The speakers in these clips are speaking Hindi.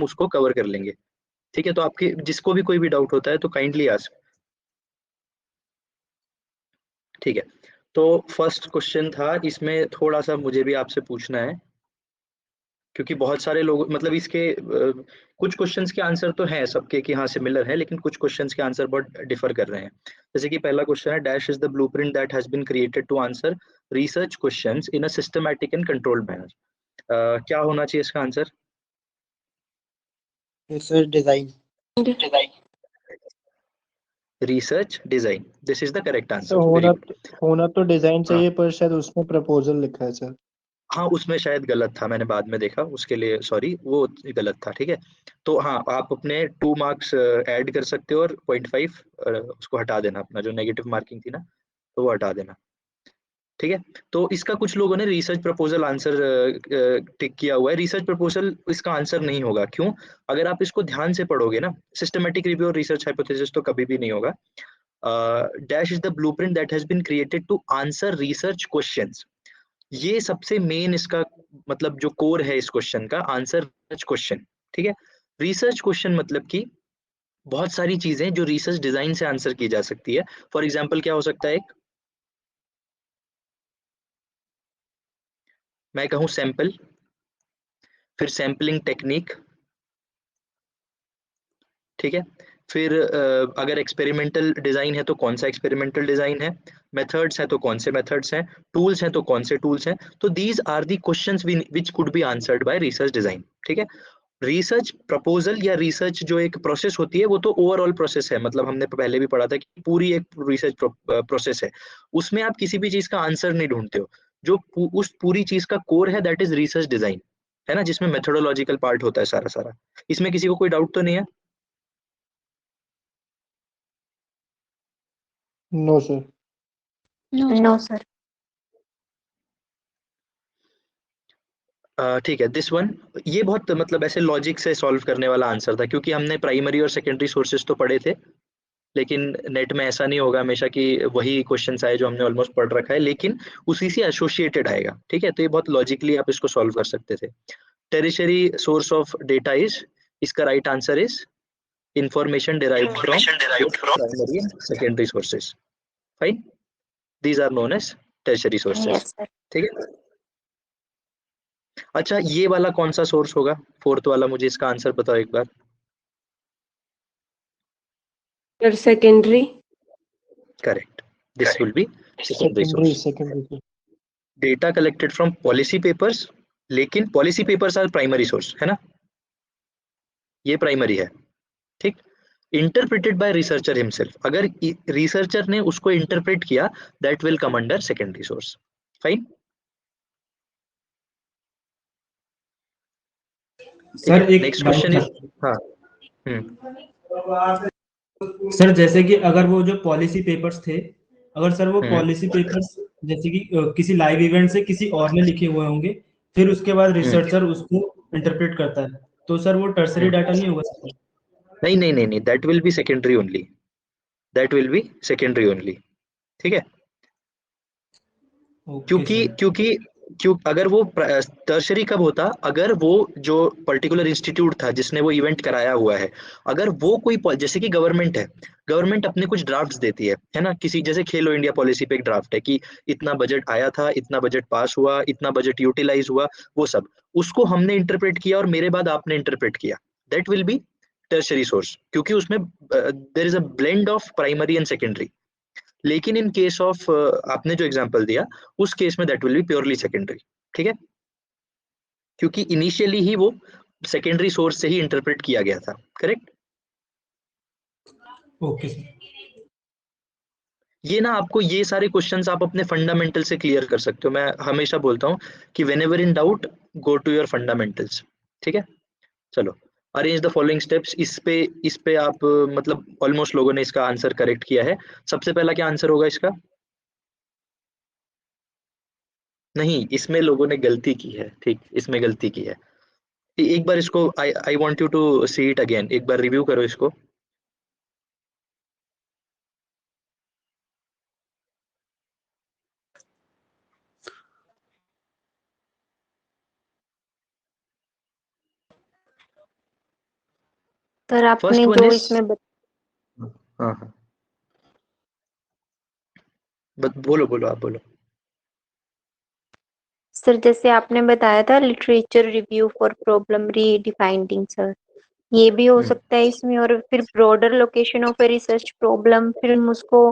उसको कवर कर लेंगे। ठीक है, तो आपके जिसको भी कोई भी डाउट होता है तो काइंडली आस्क। ठीक है, तो फर्स्ट क्वेश्चन था, इसमें थोड़ा सा मुझे भी आपसे पूछना है, क्योंकि बहुत सारे लोग मतलब इसके कुछ क्वेश्चंस के आंसर तो हैं सबके कि हाँ सिमिलर है, लेकिन कुछ क्वेश्चंस के आंसर बहुत डिफर कर रहे हैं। जैसे कि पहला क्वेश्चन है, dash is the blueprint that has been created to answer research questions in a systematic and controlled manner. क्या होना चाहिए इसका answer? Research design. Research design, this is the correct तो आंसर, वेरी गुड। होना तो डिजाइन हाँ चाहिए, पर शायद उसमें प्रपोजल लिखा है सर। हाँ, उसमें शायद गलत था, मैंने बाद में देखा, उसके लिए सॉरी, वो गलत था। ठीक है, तो हाँ आप अपने 2 मार्क्स ऐड कर सकते हो और 0.5 उसको हटा देना, अपना जो नेगेटिव मार्किंग थी ना, तो वो हटा देना। ठीक है, तो इसका कुछ लोगों ने रिसर्च प्रपोजल आंसर टिक किया हुआ है। रिसर्च प्रपोजल इसका आंसर नहीं होगा, क्यों? अगर आप इसको ध्यान से पढ़ोगे ना, सिस्टमैटिक रिव्यू और रिसर्च हाइपोथेसिस तो कभी भी नहीं होगा। Dash is the blueprint that has been created to answer research questions, ये सबसे मेन इसका मतलब जो कोर है इस क्वेश्चन का, आंसर रिसर्च क्वेश्चन। ठीक है, रिसर्च क्वेश्चन मतलब कि बहुत सारी चीजें जो रिसर्च डिजाइन से आंसर की जा सकती है। फॉर एग्जाम्पल क्या हो सकता है? एक मैं कहूँ सैंपल, फिर सैम्पलिंग टेक्निक। ठीक है, फिर अगर एक्सपेरिमेंटल डिजाइन है तो कौन सा एक्सपेरिमेंटल डिजाइन है, मेथड्स है तो कौन से मेथड्स हैं, टूल्स हैं तो कौन से टूल्स हैं। तो these are the questions which could be answered by research design. ठीक है, रिसर्च प्रपोजल या रिसर्च जो एक प्रोसेस होती है वो तो ओवरऑल प्रोसेस है, मतलब हमने पहले भी पढ़ा था कि पूरी एक रिसर्च प्रोसेस है, उसमें आप किसी भी चीज का आंसर नहीं ढूंढते हो। जो उस पूरी चीज का कोर है दैट इज रिसर्च डिजाइन, है ना, जिसमें मेथोडोलॉजिकल पार्ट होता है सारा सारा। इसमें किसी को कोई डाउट तो नहीं है? No sir. No sir. ठीक है, दिस वन, ये बहुत मतलब ऐसे लॉजिक से सॉल्व करने वाला आंसर था, क्योंकि हमने प्राइमरी और सेकेंडरी सोर्सेज तो पढ़े थे, लेकिन नेट में ऐसा नहीं होगा हमेशा कि वही क्वेश्चन आए जो हमने ऑलमोस्ट पढ़ रखा है, लेकिन उसी से एसोसिएटेड आएगा। ठीक है, तो ये बहुत लॉजिकली आप इसको सॉल्व कर सकते थे। Tertiary source of data is, इसका right answer is information derived from both primary and secondary sources. Fine, these are known as tertiary sources. Yes sir. ठीक है, अच्छा ये वाला कौन सा सोर्स होगा, फोर्थ वाला? मुझे इसका आंसर बताओ एक बार। Sir secondary. Correct, this will be secondary secondary source. Secondary. Data collected from policy papers, लेकिन policy papers are primary source, है ना, ये प्राइमरी है। ठीक, इंटरप्रेटेड बाय रिसर्चर हिमसेल्फ, अगर रिसर्चर ने उसको इंटरप्रेट किया that will come under secondary source. Fine, sir एक नेक्स्ट डाउट क्वेश्चन था इज, हाँ सर, जैसे कि अगर वो जो पॉलिसी पेपर्स थे, अगर सर वो हम्म पॉलिसी पेपर्स जैसे कि किसी लाइव इवेंट से किसी और ने लिखे हुए होंगे, फिर उसके बाद हम्म रिसर्चर उसको इंटरप्रेट करता है, तो सर वो टर्सरी हम्म। डाटा नहीं होगा सर? नहीं नहीं नहीं नहीं, that will be secondary only, that will be secondary only. ठीक है, ओके क्योंकि सर। क्योंकि क्यों अगर वो टर्शरी कब होता, अगर वो जो पर्टिकुलर इंस्टीट्यूट था जिसने वो इवेंट कराया हुआ है, अगर वो कोई जैसे कि गवर्नमेंट है, गवर्नमेंट अपने कुछ ड्राफ्ट्स देती है ना, किसी जैसे खेलो इंडिया पॉलिसी पे एक ड्राफ्ट है कि इतना बजट आया था, इतना बजट पास हुआ, इतना बजट यूटिलाइज हुआ, वो सब उसको हमने इंटरप्रेट किया और मेरे बाद आपने इंटरप्रेट किया, that will be tertiary source, क्योंकि उसमें there is a blend of primary and secondary. लेकिन इन केस ऑफ आपने जो एग्जांपल दिया, उस केस में that will B purely secondary. ठीक है, क्योंकि इनिशियली ही वो सेकेंडरी सोर्स से ही इंटरप्रेट किया गया था। Correct, okay sir. ये ना आपको ये सारे क्वेश्चंस आप अपने फंडामेंटल से क्लियर कर सकते हो। मैं हमेशा बोलता हूँ कि whenever in doubt go to your fundamentals. ठीक है, चलो, अरेंज द फॉलोइंग स्टेप्स, इस पे आप मतलब ऑलमोस्ट लोगों ने इसका आंसर करेक्ट किया है। सबसे पहला क्या आंसर होगा इसका? नहीं, इसमें लोगों ने गलती की है। ठीक, इसमें गलती की है। एक बार इसको I I want you to see it again, एक बार रिव्यू करो इसको। सर आपने फर्स्ट वन जो इज, इसमें हाँ हाँ बोलो बोलो, आप बोलो। सर जैसे आपने बताया था literature review for problem redefining sir, ये भी हो सकता है इसमें, और फिर broader location of a research problem, फिर हम उसको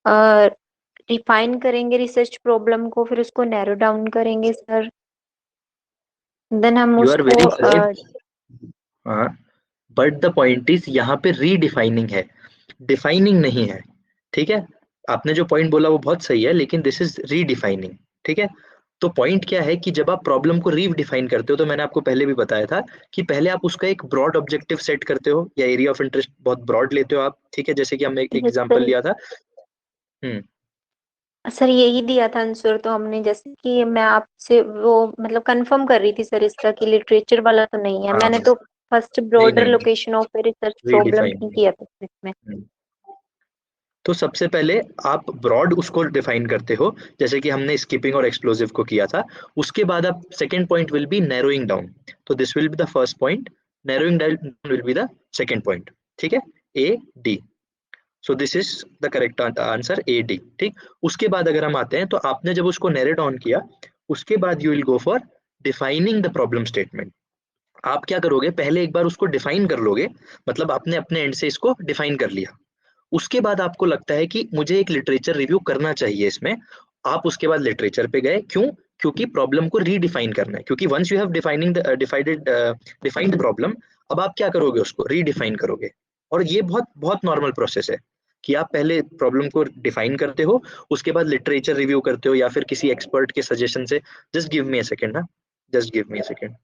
रिफाइन करेंगे रिसर्च प्रॉब्लम को, फिर उसको नैरो डाउन करेंगे सर, देन हम यू आर उसको वेरी करेक्ट। हाँ, बट द पॉइंट इज यहाँ पे रीडिफाइनिंग है, डिफाइनिंग नहीं है। ठीक है, आपने जो पॉइंट बोला वो बहुत सही है, लेकिन दिस इज रीडिफाइनिंग। ठीक है, तो पॉइंट क्या है कि जब आप प्रॉब्लम को रीडिफाइन करते हो, तो मैंने आपको पहले भी बताया था कि पहले आप उसका एक ब्रॉड ऑब्जेक्टिव सेट करते हो, या एरिया ऑफ इंटरेस्ट बहुत ब्रॉड लेते हो आप। ठीक है, जैसे कि हमने एक एग्जांपल सर लिया था। हम्म सर यही दिया था आंसर तो हमने, जैसे कि मैं आपसे वो मतलब कंफर्म कर रही थी सर इसका कि लिटरेचर वाला तो नहीं है, हाँ मैंने हाँ, तो फर्स्ट नहीं ब्रॉडर नहीं नहीं, location of research problem he redefine. किया था इसमें। तो सबसे पहले आप ब्रॉड उसको डिफाइन करते हो, जैसे कि हमने स्किपिंग और एक्सप्लोसिव को किया था। उसके बाद आप second point will be narrowing down. तो this will be the first point, narrowing down will be the second point. ठीक है, A D. So this is the correct answer, A D. ठीक, उसके बाद अगर हम आते हैं, तो आपने जब उसको नैरो डाउन किया, उसके बाद you will go for defining the problem statement. आप क्या करोगे, पहले एक बार उसको डिफाइन कर लोगे, मतलब आपने अपने एंड से इसको डिफाइन कर लिया। उसके बाद आपको लगता है कि मुझे एक लिटरेचर रिव्यू करना चाहिए इसमें, आप उसके बाद लिटरेचर पे गए। क्यों? क्योंकि प्रॉब्लम को रीडिफाइन करना है। क्योंकि once you have defining defined problem, अब आप क्या करोगे, उसको रीडिफाइन करोगे। और ये बहुत बहुत नॉर्मल प्रोसेस है कि आप पहले प्रॉब्लम को डिफाइन करते हो, उसके बाद लिटरेचर रिव्यू करते हो या फिर किसी एक्सपर्ट के सजेशन से। Just give me a second ना, just give me a second.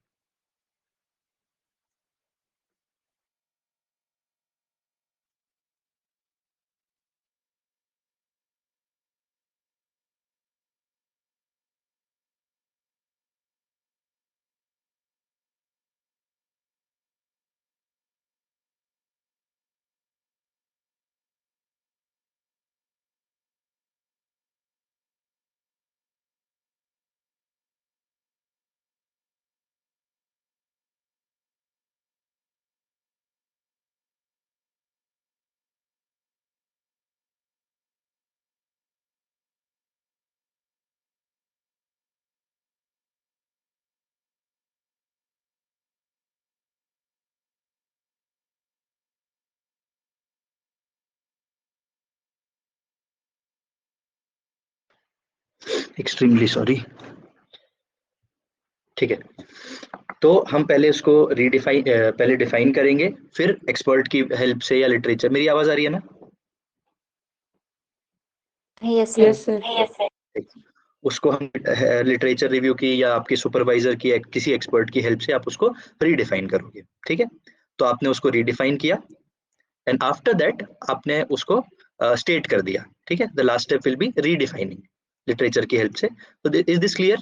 Extremely sorry. ठीक है, तो हम पहले उसको पहले डिफाइन करेंगे, फिर एक्सपर्ट की हेल्प से या लिटरेचर। मेरी आवाज आ रही है ना? Yes yes sir. सर। ठीक। उसको हम लिटरेचर रिव्यू की या आपके सुपरवाइजर की किसी एक्सपर्ट की हेल्प से आप उसको रीडिफाइन करोगे। ठीक है, तो आपने उसको रीडिफाइन किया, एंड आफ्टर दैट आपने उसको स्टेट कर दिया। ठीक है, the last step will be redefining literature की हेल्प से। तो इज दिस क्लियर?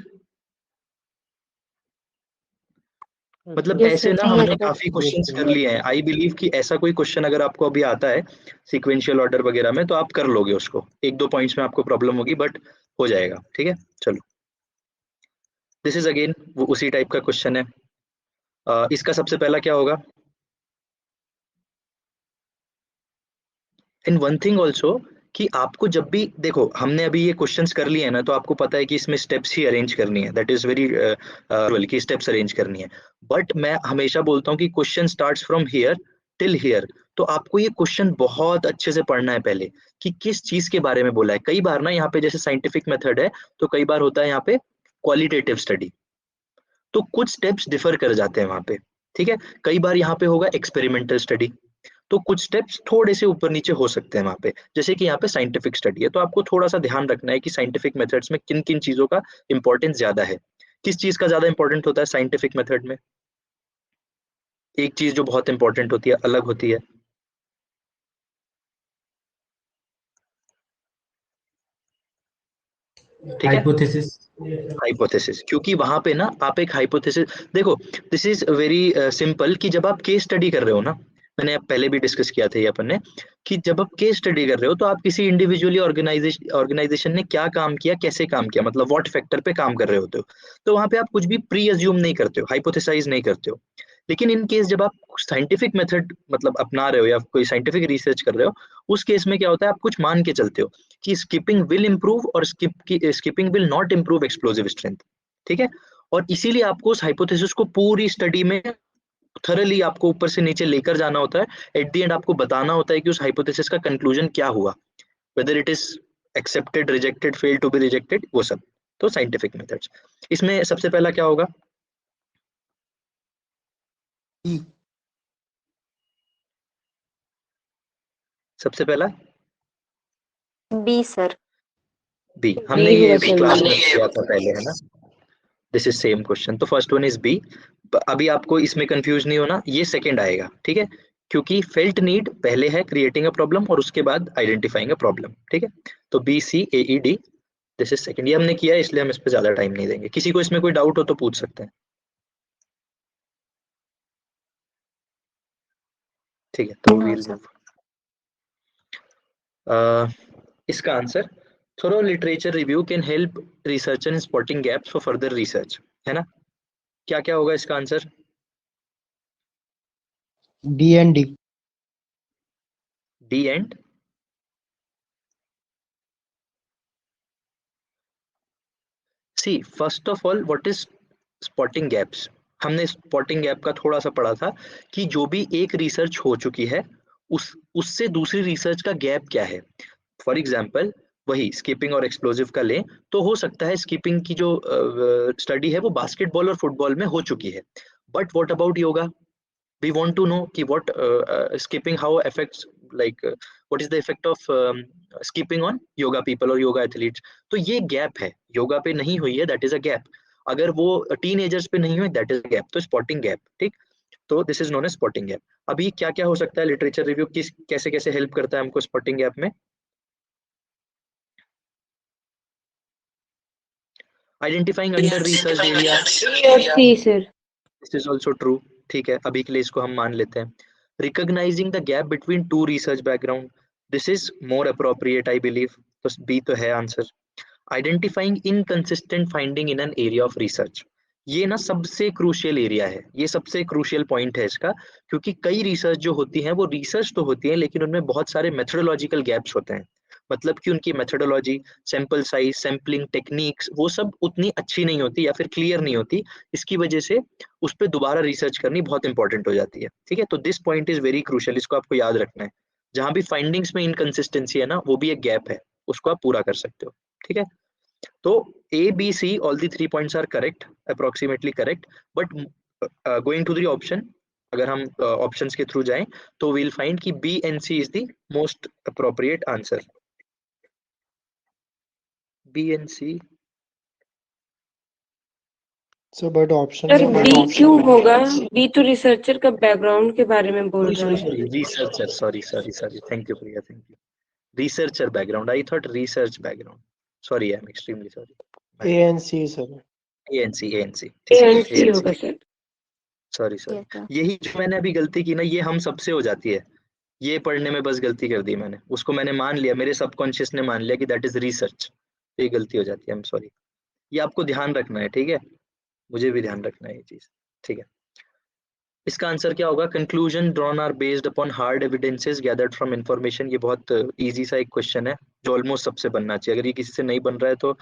मतलब यस ऐसे सर। ना यस हमने सर। काफी क्वेश्चंस कर लिए हैं। आई बिलीव कि ऐसा कोई क्वेश्चन अगर आपको अभी आता है सीक्वेंशियल ऑर्डर वगैरह में, तो आप कर लोगे उसको। एक दो पॉइंट्स में आपको प्रॉब्लम होगी, बट हो जाएगा। ठीक है, चलो, दिस इज अगेन वो उसी टाइप का क्वेश्चन है। इसका सबसे पहला क्या होगा, एंड वन थिंग ऑल्सो, कि आपको जब भी देखो, हमने अभी ये क्वेश्चंस कर लिए हैं ना, तो आपको पता है कि इसमें स्टेप्स ही अरेंज करनी है। दैट इज वेरी की स्टेप्स अरेंज करनी है। बट मैं हमेशा बोलता हूँ कि question starts from here till here. तो आपको ये क्वेश्चन बहुत अच्छे से पढ़ना है पहले, कि किस चीज के बारे में बोला है। कई बार ना यहाँ पे जैसे साइंटिफिक मेथड है, तो कई बार होता है यहाँ पे क्वालिटेटिव स्टडी, तो कुछ स्टेप्स डिफर कर जाते हैं वहां पे। ठीक है, कई बार यहाँ पे होगा एक्सपेरिमेंटल स्टडी, तो कुछ स्टेप्स थोड़े से ऊपर नीचे हो सकते हैं वहां पे। जैसे कि यहाँ पे साइंटिफिक स्टडी है, तो आपको थोड़ा सा ध्यान रखना है कि साइंटिफिक मेथड्स में किन किन चीजों का इंपॉर्टेंस ज्यादा है। किस चीज का ज्यादा इंपॉर्टेंट होता है साइंटिफिक मेथड में? एक चीज जो बहुत इंपॉर्टेंट होती है, अलग होती है। ठीक है, हाइपोथेसिस। हाइपोथेसिस। क्योंकि वहां पे ना आप एक हाइपोथेसिस देखो, दिस इज वेरी सिंपल, कि जब आप केस स्टडी कर रहे हो ना, मैंने पहले भी डिस्कस किया था ये अपन ने, कि जब आप केस स्टडी कर रहे हो, तो आप किसी इंडिविजुअली ऑर्गेनाइजेशन ने क्या काम किया, कैसे काम किया, मतलब व्हाट फैक्टर पे काम कर रहे होते हो, तो वहां पे आप कुछ भी प्री अज्यूम नहीं करते हो, हाइपोथेसाइज नहीं करते हो। लेकिन इन केस जब आप साइंटिफिक मेथड मतलब अपना रहे हो या कोई साइंटिफिक रिसर्च कर रहे हो, उस केस में क्या होता है, आप कुछ मान के चलते हो कि स्किपिंग विल इम्प्रूव और skipping will not improve explosive strength, ठीक है। और इसीलिए आपको उस हाइपोथेसिस को पूरी स्टडी में थरली आपको ऊपर से नीचे लेकर जाना होता है। एट द एंड आपको बताना होता है कि उस हाइपोथेसिस का कंक्लूजन क्या हुआ, whether it is accepted, rejected, fail to be rejected, वो सब। तो साइंटिफिक मेथड्स, इसमें सबसे पहला क्या होगा? सबसे पहला बी सर। बी, हमने ये भी क्लास में किया था पहले, है ना। दिस इज सेम क्वेश्चन, तो फर्स्ट वन इज बी। अभी आपको इसमें कंफ्यूज नहीं होना, ये सेकंड आएगा, ठीक है, क्योंकि फेल्ट नीड पहले है क्रिएटिंग अ प्रॉब्लम और उसके बाद आइडेंटिफाइंग अ प्रॉब्लम, ठीक है। तो B C A E D, this is second. ये हमने किया है इसलिए हम इस पे ज्यादा टाइम नहीं देंगे। किसी को इसमें कोई डाउट हो तो पूछ सकते हैं, ठीक है। तो वील मूव। इसका answer, thorough literature review can help researcher in spotting gaps for further research, है ना। क्या क्या होगा इसका answer? D and D. D and C. First of all what is spotting gaps? हमने स्पॉटिंग गैप का थोड़ा सा पढ़ा था कि जो भी एक रिसर्च हो चुकी है उससे दूसरी रिसर्च का गैप क्या है। फॉर एग्जाम्पल वही स्कीपिंग और एक्सप्लोजिव का लें तो हो सकता है स्कीपिंग की जो स्टडी है वो बास्केटबॉल और फुटबॉल में हो चुकी है, but what about yoga? we want to know कि what skipping how affects, like what is the effect of skipping on yoga people or yoga athletes। तो ये गैप है, योगा पे नहीं हुई है, that is a gap। अगर वो टीनेजर्स पे नहीं हुई, that is a gap। तो स्पॉटिंग गैप, ठीक। तो this is known as spotting gap. अभी क्या क्या हो सकता है लिटरेचर रिव्यू किस कैसे कैसे हेल्प करता है हमको स्पॉटिंग गैप में? Identifying under research area, C sir. This is also true, ठीक है। अभी के लिए इसको हम मान लेते हैं। Recognising the gap between two research background, this is more appropriate I believe. तो बी तो है answer. Identifying inconsistent finding in an area of research, ये ना सबसे क्रूशियल एरिया है, ये सबसे क्रूशियल पॉइंट है इसका, क्योंकि कई रिसर्च जो होती हैं वो रिसर्च तो होती है लेकिन उनमें बहुत सारे मेथोडोलॉजिकल गैप्स होते हैं। मतलब कि उनकी methodology, sample size, sampling techniques वो सब उतनी अच्छी नहीं होती या फिर क्लियर नहीं होती। इसकी वजह से उस पर दोबारा रिसर्च करनी बहुत इंपॉर्टेंट हो जाती है, ठीक है। तो this point is very crucial, इसको आपको याद रखना है। जहां भी फाइंडिंग्स में इनकंसिस्टेंसी है ना, वो भी एक गैप है, उसको आप पूरा कर सकते हो, ठीक है। तो A, B, C, all the 3 points are correct, approximately correct, but going to the option, अगर हम options के through जाएं तो we'll find कि B and C is the most appropriate answer। B and C। Sir but option sir में बी क्यों होगा? बी तो रिसर्चर का बैकग्राउंड के बारे में बोल रहा है। sorry researcher, sorry, thank you Priya, thank you। researcher background, I thought research background, sorry, I'm extremely sorry। A and C sir. A and C, A and C, A and C होगा सर। सॉरी यही जो मैंने अभी गलती की ना, ये हम सबसे हो जाती है। ये पढ़ने में बस गलती कर दी मैंने, उसको मैंने मान लिया, मेरे सबकॉन्शियस ने मान लिया कि दैट इज रिसर्च, ये गलती हो जाती है। आई एम सॉरी, ये आपको ध्यान रखना है, ठीक है। मुझे भी ध्यान रखना है ये चीज, ठीक है। इसका आंसर क्या होगा? Conclusion drawn are based upon hard evidences gathered from information. ये बहुत इजी सा एक क्वेश्चन है जो ऑलमोस्ट सबसे बनना चाहिए। अगर ये किसी से नहीं बन रहा है तो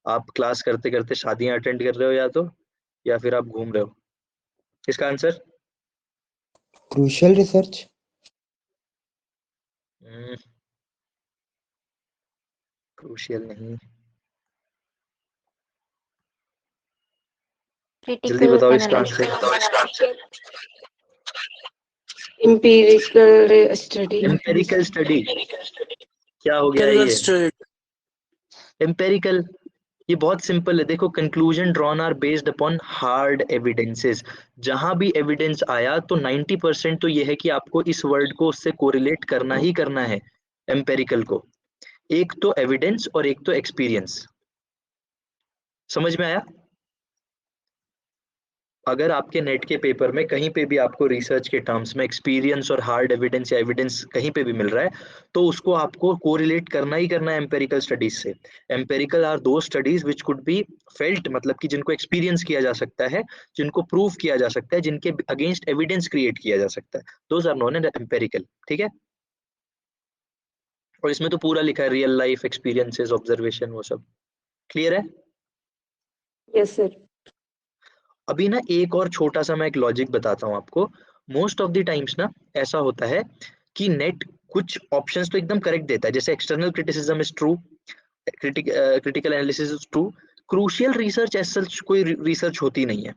आप क्लास करते करते शादियां अटेंड कर रहे हो या फिर आप घूम रहे हो। इसका आंसर क्रूशियल रिसर्च। क्रूशियल नहीं, जल्दी क्रिटिकल बताओ इसका analysis. Answer. Empirical study. Empirical study, क्या हो गया ये? एम्पेरिकल, ये बहुत सिंपल है। देखो, conclusion drawn are based upon hard evidences. जहां भी एविडेंस आया तो 90% तो ये है कि आपको इस वर्ड को उससे कोरिलेट करना ही करना है। एम्पेरिकल को एक तो एविडेंस और एक तो एक्सपीरियंस, समझ में आया? अगर आपके नेट के पेपर में कहीं पे भी आपको रिसर्च के टर्म्स में एक्सपीरियंस और हार्ड एविडेंस या एविडेंस कहीं पे भी मिल रहा है, तो उसको आपको कोरिलेट करना ही करना है एम्पेरिकल स्टडीज से। एम्पेरिकल आर दो studies which could be felt, मतलब कि जिनको एक्सपीरियंस किया जा सकता है, जिनको प्रूव किया जा सकता है, जिनके अगेंस्ट एविडेंस क्रिएट किया जा सकता है, those are known as empirical. ठीक है, और इसमें तो पूरा लिखा है रियल लाइफ एक्सपीरियंसेस, ऑब्जर्वेशन, वो सब क्लियर है। Yes sir. अभी ना एक और छोटा सा मैं एक लॉजिक बताता हूँ आपको। मोस्ट ऑफ द टाइम्स ना ऐसा होता है कि नेट कुछ ऑप्शंस तो एकदम करेक्ट देता है, जैसे external criticism is true, critical analysis is true, crucial research as such कोई रिसर्च होती नहीं है।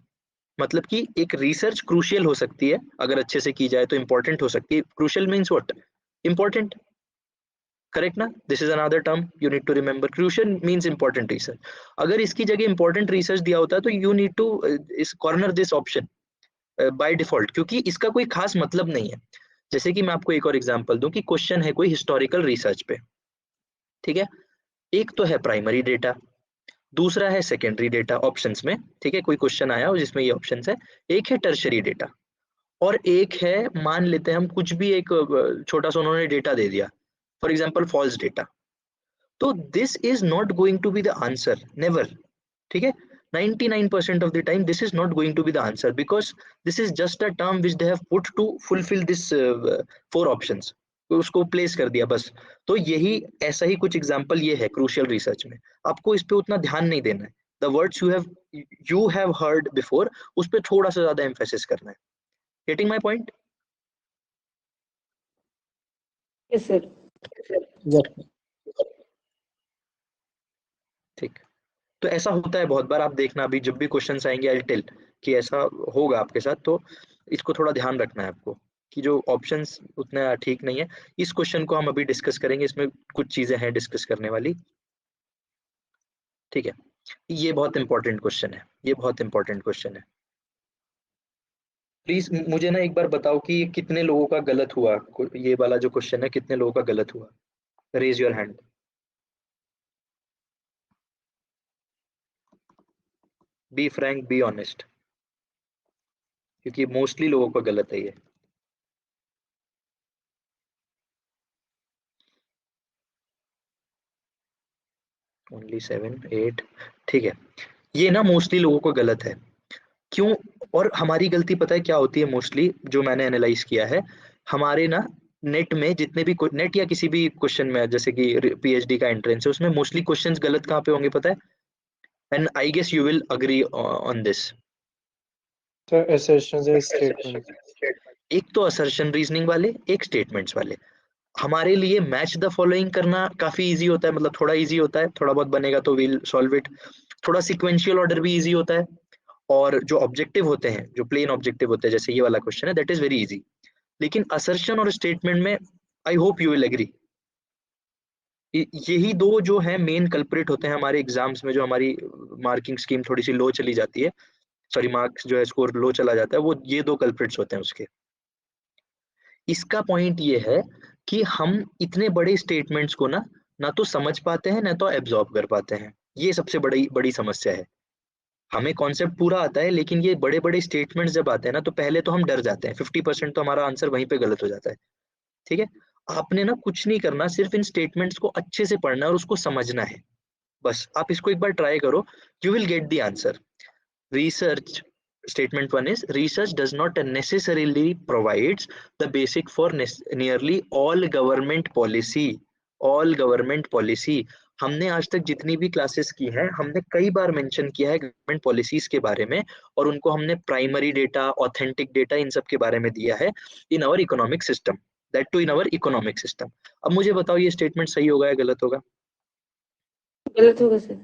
मतलब कि एक रिसर्च क्रूशियल हो सकती है अगर अच्छे से की जाए तो इंपॉर्टेंट हो सकती है। Crucial means what? Important, correct ना? This is another term you need to remember. Crucial means important research. अगर इसकी जगह इंपॉर्टेंट रिसर्च दिया होता है तो यू नीड टू इस corner this option by default, क्योंकि इसका कोई खास मतलब नहीं है। जैसे कि मैं आपको एक और एग्जांपल दूं कि क्वेश्चन है कोई हिस्टोरिकल रिसर्च पे, ठीक है, एक तो है प्राइमरी डेटा, दूसरा है सेकेंडरी डेटा ऑप्शंस में, ठीक है, कोई क्वेश्चन आया और जिसमें ये ऑप्शंस है, एक है टर्शरी डेटा, और एक है, मान लेते हैं हम कुछ भी एक छोटा सा उन्होंने डेटा दे दिया, फॉर एग्जांपल फॉल्स डेटा, तो this is not going to be the answer, never. ठीक है, 99% of the time this is not going to be the answer, because this is just a term which they have put to fulfill this four options, तो उसको प्लेस कर दिया बस। तो यही ऐसा ही कुछ एग्जांपल ये है क्रूशियल रिसर्च में, आपको इस पे उतना ध्यान नहीं देना है। The words you have heard before, उस पे थोड़ा सा ज्यादा एम्फेसिस करना है। Getting my point? Yes sir. Yes. ठीक, तो ऐसा होता है बहुत बार, आप देखना अभी जब भी क्वेश्चंस आएंगे आई टेल कि ऐसा होगा आपके साथ, तो इसको थोड़ा ध्यान रखना है आपको कि जो ऑप्शंस उतना ठीक नहीं है। इस क्वेश्चन को हम अभी डिस्कस करेंगे, इसमें कुछ चीजें हैं डिस्कस करने वाली। ठीक है, ये बहुत इंपॉर्टेंट क्वेश्चन है, ये बहुत इंपॉर्टेंट क्वेश्चन है। प्लीज मुझे ना एक बार बताओ कि ये कितने लोगों का गलत हुआ, ये वाला जो क्वेश्चन है कितने लोगों का गलत हुआ? Raise your hand. Be frank, be honest, क्योंकि मोस्टली लोगों का गलत है ये। ओनली 7 8, ठीक है, ये ना मोस्टली लोगों को गलत है। क्यों? और हमारी गलती पता है क्या होती है मोस्टली, जो मैंने एनालाइज किया है, हमारे ना नेट में जितने भी नेट या किसी भी क्वेश्चन में, जैसे कि पीएचडी का एंट्रेंस है, उसमें मोस्टली क्वेश्चंस गलत कहाँ पे होंगे पता है? And I guess you will agree on this. So assertions and statements. एक तो असर्शन रीजनिंग वाले, एक स्टेटमेंट्स वाले। हमारे लिए मैच द फॉलोइंग करना काफी इजी होता है, मतलब थोड़ा इजी होता है, थोड़ा बहुत बनेगा तो विल सॉल्व इट। थोड़ा सिक्वेंशियल ऑर्डर भी इजी होता है, और जो ऑब्जेक्टिव होते हैं, जो प्लेन ऑब्जेक्टिव होते हैं, जैसे ये वाला क्वेश्चन है, दैट इज वेरी इजी। लेकिन असर्शन और स्टेटमेंट में I hope you will agree, यही दो जो है मेन कल्प्रिट होते हैं हमारे एग्जाम्स में, जो हमारी मार्किंग स्कीम थोड़ी सी लो चली जाती है, सॉरी मार्क्स जो है स्कोर लो चला जाता है, वो ये दो कल्प्रिट्स होते हैं उसके। इसका पॉइंट ये है कि हम इतने बड़े स्टेटमेंट्स को ना तो समझ पाते हैं ना तो एब्जॉर्ब कर पाते हैं, ये सबसे बड़ी बड़ी समस्या है। हमें कॉन्सेप्ट पूरा आता है, लेकिन ये बड़े बड़े स्टेटमेंट्स जब आते हैं ना, तो पहले तो हम डर जाते हैं, 50% तो हमारा आंसर वहीं पे गलत हो जाता है। ठीक है, आपने ना कुछ नहीं करना, सिर्फ इन स्टेटमेंट्स को अच्छे से पढ़ना और उसको समझना है, बस आप इसको एक बार ट्राई करो, you will get the answer. Research, statement one is research does not necessarily provides the basic for nearly all government policy. All government policy, हमने आज तक जितनी भी क्लासेस की हैं, हमने कई बार मेंशन किया है गवर्नमेंट पॉलिसीज के बारे में, और उनको हमने प्राइमरी डेटा, ऑथेंटिक डेटा, इन सब के बारे में दिया है in our economic system, that too in our economic system. अब मुझे बताओ ये स्टेटमेंट सही होगा या गलत होगा? गलत होगा सर।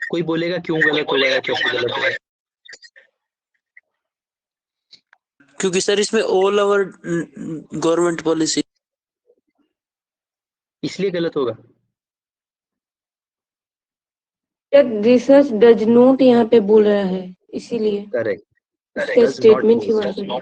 कोई बोलेगा क्यों गलत होगा या कैसे गलत होगा? क्योंकि सर इसमें ऑल ओवर गवर्नमेंट पॉलिसी, इसलिए गलत होगा। रिसर्च डज नॉट यहाँ पे बोल रहा है, इसीलिए करेक्ट, उसका does not स्टेटमेंट ही बोल वहां रहा है।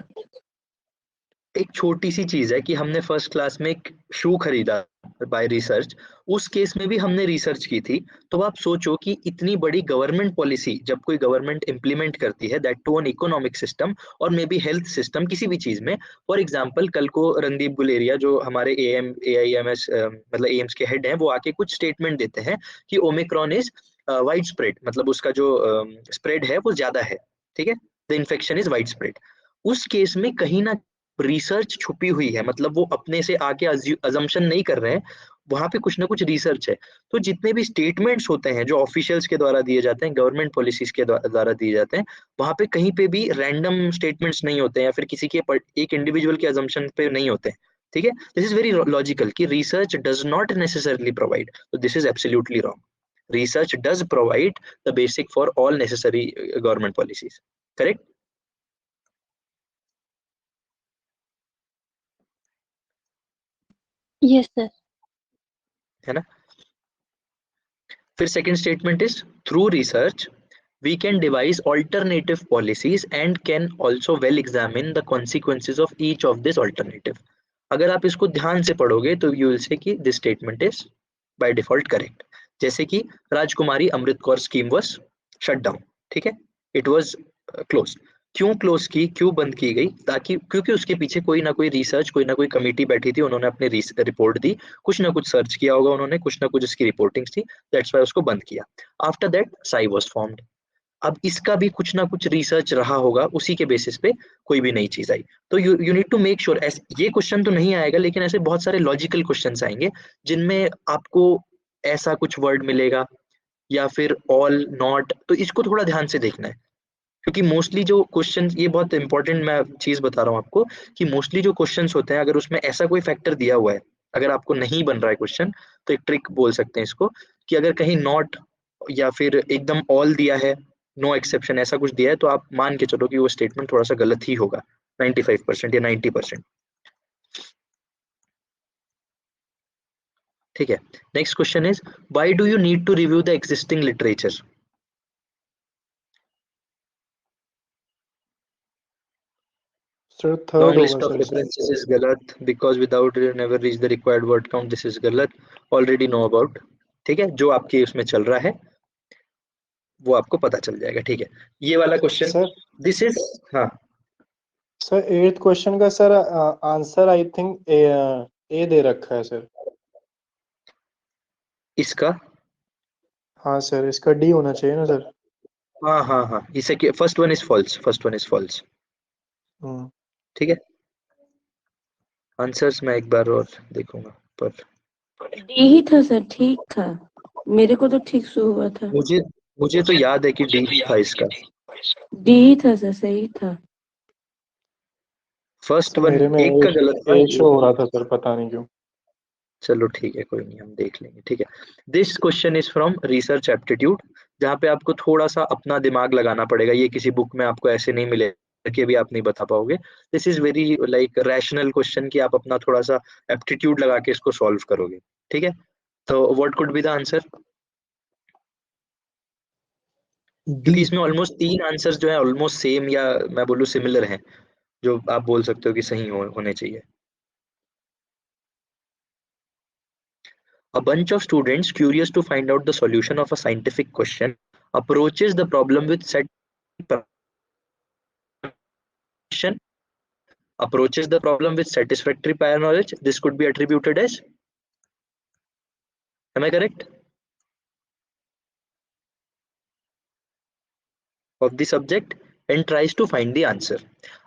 पे है। एक छोटी सी चीज है कि हमने फर्स्ट क्लास में एक शू खरीदा बाय रिसर्च, उस केस में भी हमने रिसर्च की थी। तो आप सोचो कि इतनी बड़ी गवर्नमेंट पॉलिसी जब कोई गवर्नमेंट इंप्लीमेंट करती है, that too an economic system और मे बी हेल्थ सिस्टम, किसी भी चीज में। फॉर एग्जाम्पल कल को रणदीप गुलेरिया जो हमारे AIMS मतलब एम्स के हेड हैं, वो आके कुछ स्टेटमेंट देते हैं कि ओमिक्रॉन इज वाइड स्प्रेड, मतलब उसका जो स्प्रेड है वो ज्यादा है, ठीक है, the infection is wide spread. उस केस में कहीं ना रिसर्च छुपी हुई है, मतलब वो अपने से आके अजम्पशन नहीं कर रहे हैं, वहां पे कुछ ना कुछ रिसर्च है। तो जितने भी स्टेटमेंट्स होते हैं जो ऑफिशियल्स के द्वारा दिए जाते हैं, गवर्नमेंट पॉलिसीज के द्वारा दिए जाते हैं, वहां पे कहीं पे भी रैंडम स्टेटमेंट्स नहीं होते हैं या फिर किसी के एक इंडिविजुअल के अजम्पशन पे नहीं होते हैं, ठीक है। दिस इज वेरी लॉजिकल कि research does not necessarily provide, तो this is absolutely wrong. Research does provide the basic for all necessary government policies, correct. Yes sir. है ना। फिर second statement is through research we can devise alternative policies and can also well examine the consequences of each of this alternative। अगर आप इसको ध्यान से पढ़ोगे तो you will say कि this statement is by default correct। जैसे कि Rajkumari Amrit Kaur scheme was shut down, ठीक है, it was closed। क्यों क्लोज की, क्यों बंद की गई, ताकि क्योंकि उसके पीछे कोई ना कोई रिसर्च, कोई ना कोई कमेटी बैठी थी, उन्होंने अपनी रिपोर्ट दी, कुछ ना कुछ सर्च किया होगा उन्होंने, कुछ ना कुछ उसकी रिपोर्टिंग थी, दैट्स वाई उसको बंद किया। After that Sai was formed. अब इसका भी कुछ ना कुछ रिसर्च रहा होगा, उसी के बेसिस पे कोई भी नई चीज आई। तो you need to make sure, ये क्वेश्चन तो नहीं आएगा लेकिन ऐसे बहुत सारे लॉजिकल क्वेश्चंस आएंगे जिनमें आपको ऐसा कुछ वर्ड मिलेगा या फिर ऑल नॉट, तो इसको थोड़ा ध्यान से देखना है। क्योंकि मोस्टली जो क्वेश्चन, ये बहुत इंपॉर्टेंट मैं चीज बता रहा हूँ आपको, कि मोस्टली जो क्वेश्चंस होते हैं अगर उसमें ऐसा कोई फैक्टर दिया हुआ है, अगर आपको नहीं बन रहा है क्वेश्चन, तो एक ट्रिक बोल सकते हैं इसको, कि अगर कहीं नॉट या फिर एकदम ऑल दिया है, नो एक्सेप्शन ऐसा कुछ दिया है, तो आप मान के चलो कि वो स्टेटमेंट थोड़ा सा गलत ही होगा 95% या 90%, ठीक है। Next question is why do you need to review the existing literature. Sir Long third होगा list of सर इसमें। references is galat because without it never reach the required word count, this is galat, already know about, ठीक है, जो आपके उसमें चल रहा है वो आपको पता चल जाएगा, ठीक है। ये वाला क्वेश्चन, सर दिस इज, हाँ सर 8th क्वेश्चन का सर आंसर आई थिंक ए दे रखा है सर। इसका, हाँ सर, इसका डी होना चाहिए ना सर। हाँ हाँ हाँ, इसे first one is false, first one is false, ठीक है। आंसर्स मैं एक बार और देखूंगा, पर डी ही था सर, ठीक था, मेरे को तो ठीक से हुआ था। मुझे मुझे तो याद है कि डी था इसका, डी ही था सर, सही था। फर्स्ट सर वन मेरे में एक का गलत था। ए शो हो रहा था सर, पता नहीं क्यों। चलो ठीक है, कोई नहीं, हम देख लेंगे, ठीक है। This question is from research aptitude, जहाँ पे आपको थोड़ा सा अपना दिमाग लगाना पड़ेगा, ये किसी बुक में आपको ऐसे नहीं मिलेगा कि भी आप नहीं बता पाओगे। This is very like rational question कि आप अपना थोड़ा सा एप्टीट्यूड लगा के इसको सॉल्व करोगे, ठीक है। तो what could be the answer, क्योंकि इसमें ऑलमोस्ट 3 आंसर्स जो है ऑलमोस्ट सेम, या मैं बोलूँ सिमिलर हैं, जो आप बोल सकते हो कि सही होने चाहिए। A bunch of students curious to find out the solution of a scientific question approaches the problem with set question, approaches the problem with satisfactory prior knowledge. This could be attributed as, am I correct, of the subject and tries to find the answer।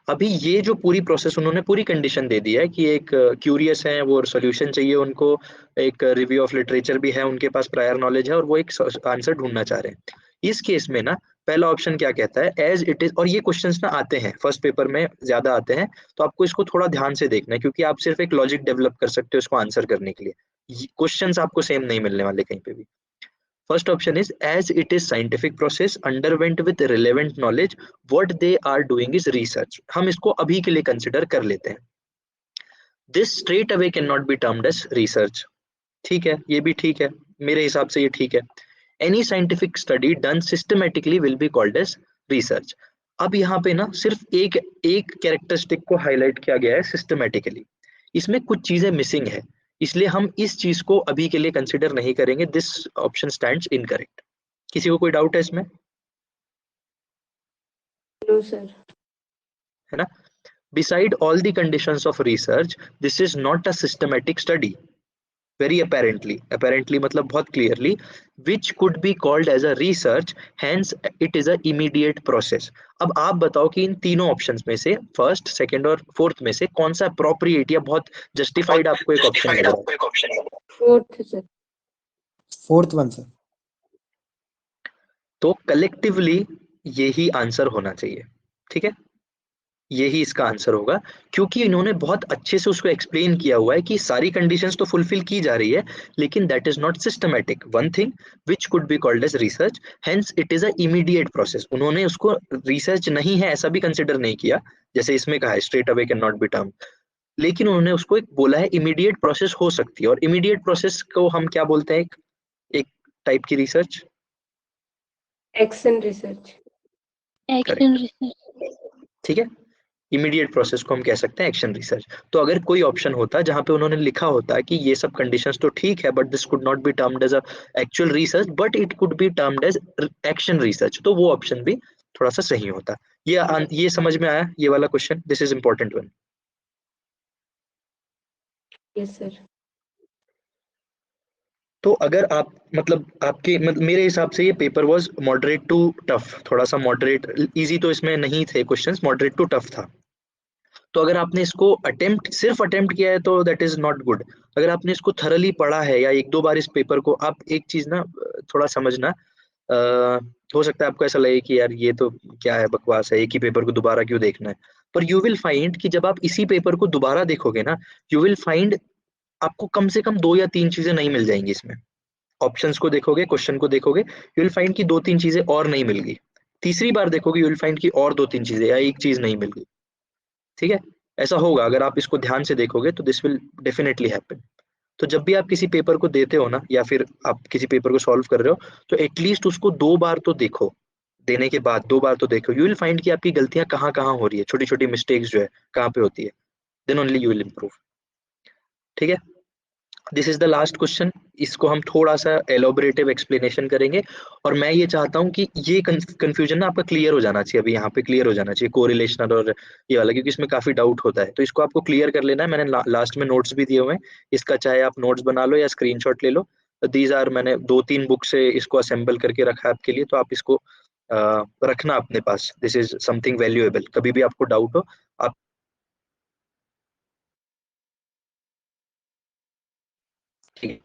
अभी ये जो पूरी प्रोसेस, उन्होंने पूरी कंडीशन दे दी है कि एक क्यूरियस है, वो सॉल्यूशन चाहिए उनको, एक रिव्यू ऑफ लिटरेचर भी है, उनके पास प्रायर नॉलेज है और वो एक आंसर ढूंढना चाह रहे हैं। इस केस में ना पहला ऑप्शन क्या कहता है, एज इट इज, और ये क्वेश्चंस ना आते हैं फर्स्ट पेपर में ज्यादा आते हैं, तो आपको इसको थोड़ा ध्यान से देखना है, क्योंकि आप सिर्फ एक लॉजिक डेवलप कर सकते हो इसको आंसर करने के लिए, क्वेश्चंस आपको सेम नहीं मिलने वाले कहीं पे भी। First option is as it is scientific process underwent with relevant knowledge, what they are doing is research। हम इसको अभी के लिए कंसिडर कर लेते हैं। This straight away cannot be termed as research। ठीक है, ये भी ठीक है, मेरे हिसाब से ये ठीक है। Any scientific study done systematically will be called as research। अब यहाँ पे ना सिर्फ एक एक कैरेक्टरिस्टिक को हाईलाइट किया गया है सिस्टमेटिकली, इसमें कुछ चीजें मिसिंग है, इसलिए हम इस चीज को अभी के लिए कंसिडर नहीं करेंगे। This option stands incorrect. किसी को कोई डाउट है इसमें? No sir. है ना? Beside all the conditions of research, this is not a systematic study. Very apparently मतलब बहुत clearly, which could be called as a research, hence it is a immediate process. अब आप बताओ कि इन तीनों ऑप्शंस में से फर्स्ट, सेकंड और फोर्थ में से कौन सा अप्रोप्रिएट या बहुत जस्टिफाइड आपको एक ऑप्शन लग रहा है? Fourth sir. Fourth one sir. तो कलेक्टिवली यही आंसर होना चाहिए, ठीक है? यही इसका आंसर होगा, क्योंकि इन्होंने बहुत अच्छे से उसको एक्सप्लेन किया हुआ है कि सारी कंडीशंस तो फुलफिल की जा रही है, लेकिन that is not systematic. One thing which could be called as research, hence it is a immediate process. उन्होंने उसको रिसर्च नहीं है ऐसा भी कंसिडर नहीं किया, जैसे इसमें कहा है straight away can not be term, लेकिन उन्होंने उसको एक बोला है इमीडिएट प्रोसेस हो सकती है। और इमीडिएट प्रोसेस को हम क्या बोलते हैं? एक टाइप की research, action research. Action research. ठीक है? इमीडिएट प्रोसेस को हम कह सकते हैं एक्शन रिसर्च। तो अगर कोई ऑप्शन होता जहां पे उन्होंने लिखा होता कि ये सब कंडीशंस तो ठीक है, but this could not be termed as a actual research, but it could be termed as action research, तो वो ऑप्शन भी थोड़ा सा सही होता। ये समझ में आया ये वाला question? This is important one. Yes sir. तो अगर आप मतलब आपके मेरे हिसाब से ये paper was moderate to tough, थोड़ा सा मॉडरेट, इजी तो इसमें नहीं थे क्वेश्चंस, मॉडरेट टू टफ था। तो अगर आपने इसको सिर्फ अटेम्प्ट किया है तो दैट इज नॉट गुड। अगर आपने इसको थरली पढ़ा है या एक दो बार इस पेपर को, आप एक चीज ना थोड़ा समझना, हो सकता है आपको ऐसा लगे कि यार ये तो क्या है, बकवास है, एक ही पेपर को दोबारा क्यों देखना है। पर यू विल फाइंड कि जब आप इसी पेपर को दोबारा देखोगे ना, यू विल फाइंड आपको कम से कम 2 या 3 चीजें नहीं मिल जाएंगी इसमें। ऑप्शंस को देखोगे, क्वेश्चन को देखोगे, यू विल फाइंड कि 2-3 चीजें और नहीं मिल गई। तीसरी बार देखोगे यू विल फाइंड कि और 2-3 चीजें या एक चीज नहीं मिल गई, ठीक है? ऐसा होगा अगर आप इसको ध्यान से देखोगे, तो दिस विल डेफिनेटली हैपन। तो जब भी आप किसी पेपर को देते हो ना, या फिर आप किसी पेपर को सॉल्व कर रहे हो, तो एटलीस्ट उसको 2 बार तो देखो। देने के बाद 2 बार तो देखो, यू विल फाइंड कि आपकी गलतियां कहाँ कहाँ हो रही है, छोटी छोटी मिस्टेक्स जो है कहाँ पे होती है, then only you will improve, ठीक है? This is the last question. इसको हम थोड़ा सा एलोबरेटिव एक्सप्लेनेशन करेंगे, और मैं ये चाहता हूँ कि ये कंफ्यूजन ना आपका क्लियर हो जाना चाहिए, अभी यहाँ पे क्लियर हो जाना चाहिए कोरिलेशनल और ये वाला, क्योंकि इसमें काफी डाउट होता है, तो इसको आपको क्लियर कर लेना है। मैंने लास्ट में नोट्स भी दिए हुए हैं, इसका चाहे आप नोट्स बना लो या स्क्रीनशॉट ले लो। दीज आर, मैंने 2-3 बुक से इसको असेंबल करके रखा है आपके लिए, तो आप इसको रखना अपने पास। दिस इज समथिंग वैल्यूएबल, कभी भी आपको डाउट हो आप ठीक है।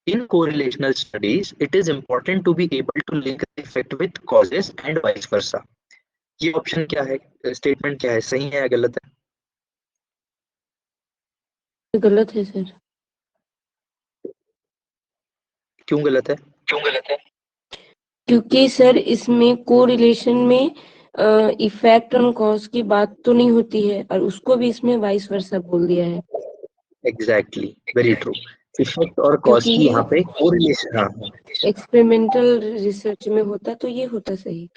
In correlational studies, it is important to be able to link the effect with causes and vice versa. ये ऑप्शन क्या है, स्टेटमेंट क्या है, सही है या गलत है? गलत है सर। क्यों गलत है? क्योंकि सर इसमें कोरिलेशन में इफेक्ट ऑन कॉज की बात तो नहीं होती है, और उसको भी इसमें वाइस वर्सा बोल दिया है। Exactly, very true. इफेक्ट और कॉज की यहाँ पे कोरिलेशन, हाँ एक्सपेरिमेंटल रिसर्च में होता तो ये होता सही।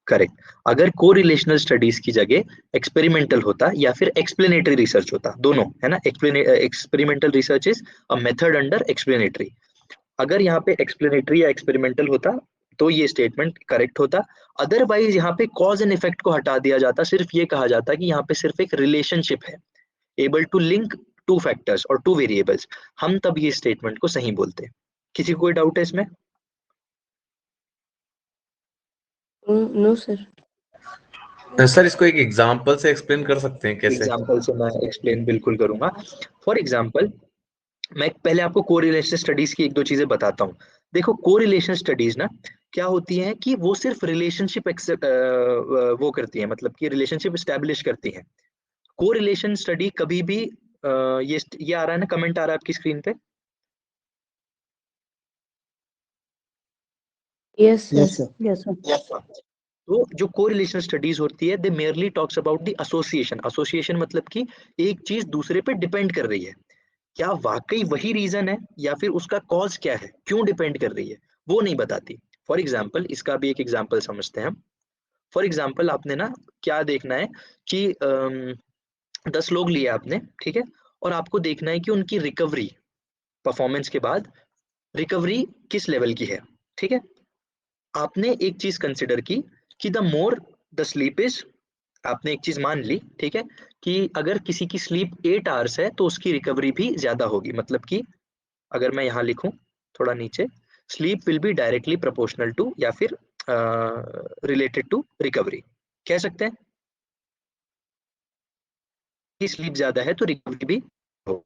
करेक्ट। अगर कोरिलेशनल स्टडीज की जगह एक्सपेरिमेंटल होता या फिर एक्सप्लेनेटरी रिसर्च होता, दोनों है ना, experimental research is a method under explanatory. अगर यहाँ पे एक्सप्लेनेटरी या एक्सपेरिमेंटल होता तो ये स्टेटमेंट करेक्ट होता। अदरवाइज यहाँ पे कॉज एंड इफेक्ट को हटा दिया जाता, सिर्फ ये कहा जाता कि यहाँ पे सिर्फ एक रिलेशनशिप है, एबल टू लिंक 2 फैक्टर्स और 2 वेरिएबल्स, हम तब ये स्टेटमेंट को सही बोलते। किसी को कोई डाउट है इसमें? No sir. सर इसको एक एग्जांपल से एक्सप्लेन कर सकते हैं कैसे? एग्जांपल से मैं एक्सप्लेन बिल्कुल करूंगा। फॉर एग्जांपल, मैं पहले आपको कोरिलेशन स्टडीज की 1-2 चीजें बताता हूँ। देखो, कोरिलेशन स्टडीज ना क्या होती हैं कि वो सिर्फ रिलेशनशिप वो करती है, मतलब कि रिलेशनशिप स्टैब्लिश करती है। कोरिलेशन स्टडी कभी भी ये आ रहा है ना, कमेंट आ रहा है आपकी स्क्रीन पे? Yes yes sir. सर। तो जो कोरिलेशन स्टडीज होती है, they merely talks about the association. Association मतलब कि एक चीज दूसरे पे डिपेंड कर रही है, क्या वाकई वही रीजन है या फिर उसका कॉज क्या है, क्यों डिपेंड कर रही है, वो नहीं बताती। फॉर एग्जाम्पल, इसका भी एक एग्जाम्पल समझते हैं हम। फॉर एग्जाम्पल आपने ना क्या देखना है कि 10 लोग लिए आपने, ठीक है, और आपको देखना है कि उनकी रिकवरी परफॉर्मेंस के बाद रिकवरी किस लेवल की है, ठीक है। आपने एक चीज कंसिडर की कि the more the sleep is, आपने एक चीज मान ली, ठीक है, कि अगर किसी की स्लीप 8 आवर्स है तो उसकी रिकवरी भी ज्यादा होगी। मतलब कि अगर मैं यहाँ लिखूं थोड़ा नीचे, sleep will be directly proportional to या फिर रिलेटेड टू रिकवरी, कह सकते हैं कि स्लीप ज्यादा है तो रिकवरी भी हो।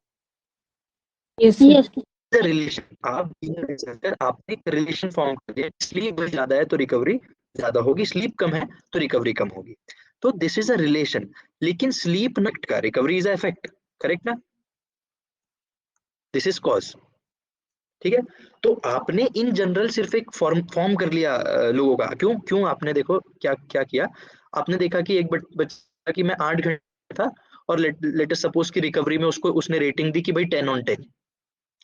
Yes sir. रिलेशन, आप रिसर्चर, आपने एक रिलेशन फॉर्म कर दिया, स्लीप ज्यादा है तो रिकवरी ज्यादा होगी, स्लीप कम है तो रिकवरी कम होगी। तो दिस इज अ रिलेशन, लेकिन स्लीप नट का recovery is a effect, correct ना? दिस इज कॉज, ठीक है। तो आपने इन जनरल सिर्फ एक फॉर्म कर लिया लोगों का। क्यों क्यों आपने देखो क्या क्या किया, आपने देखा कि एक बच्चा की मैं 8 घंटे था और लेटेस्ट सपोज की रिकवरी में उसको उसने रेटिंग दी कि भाई 10/10।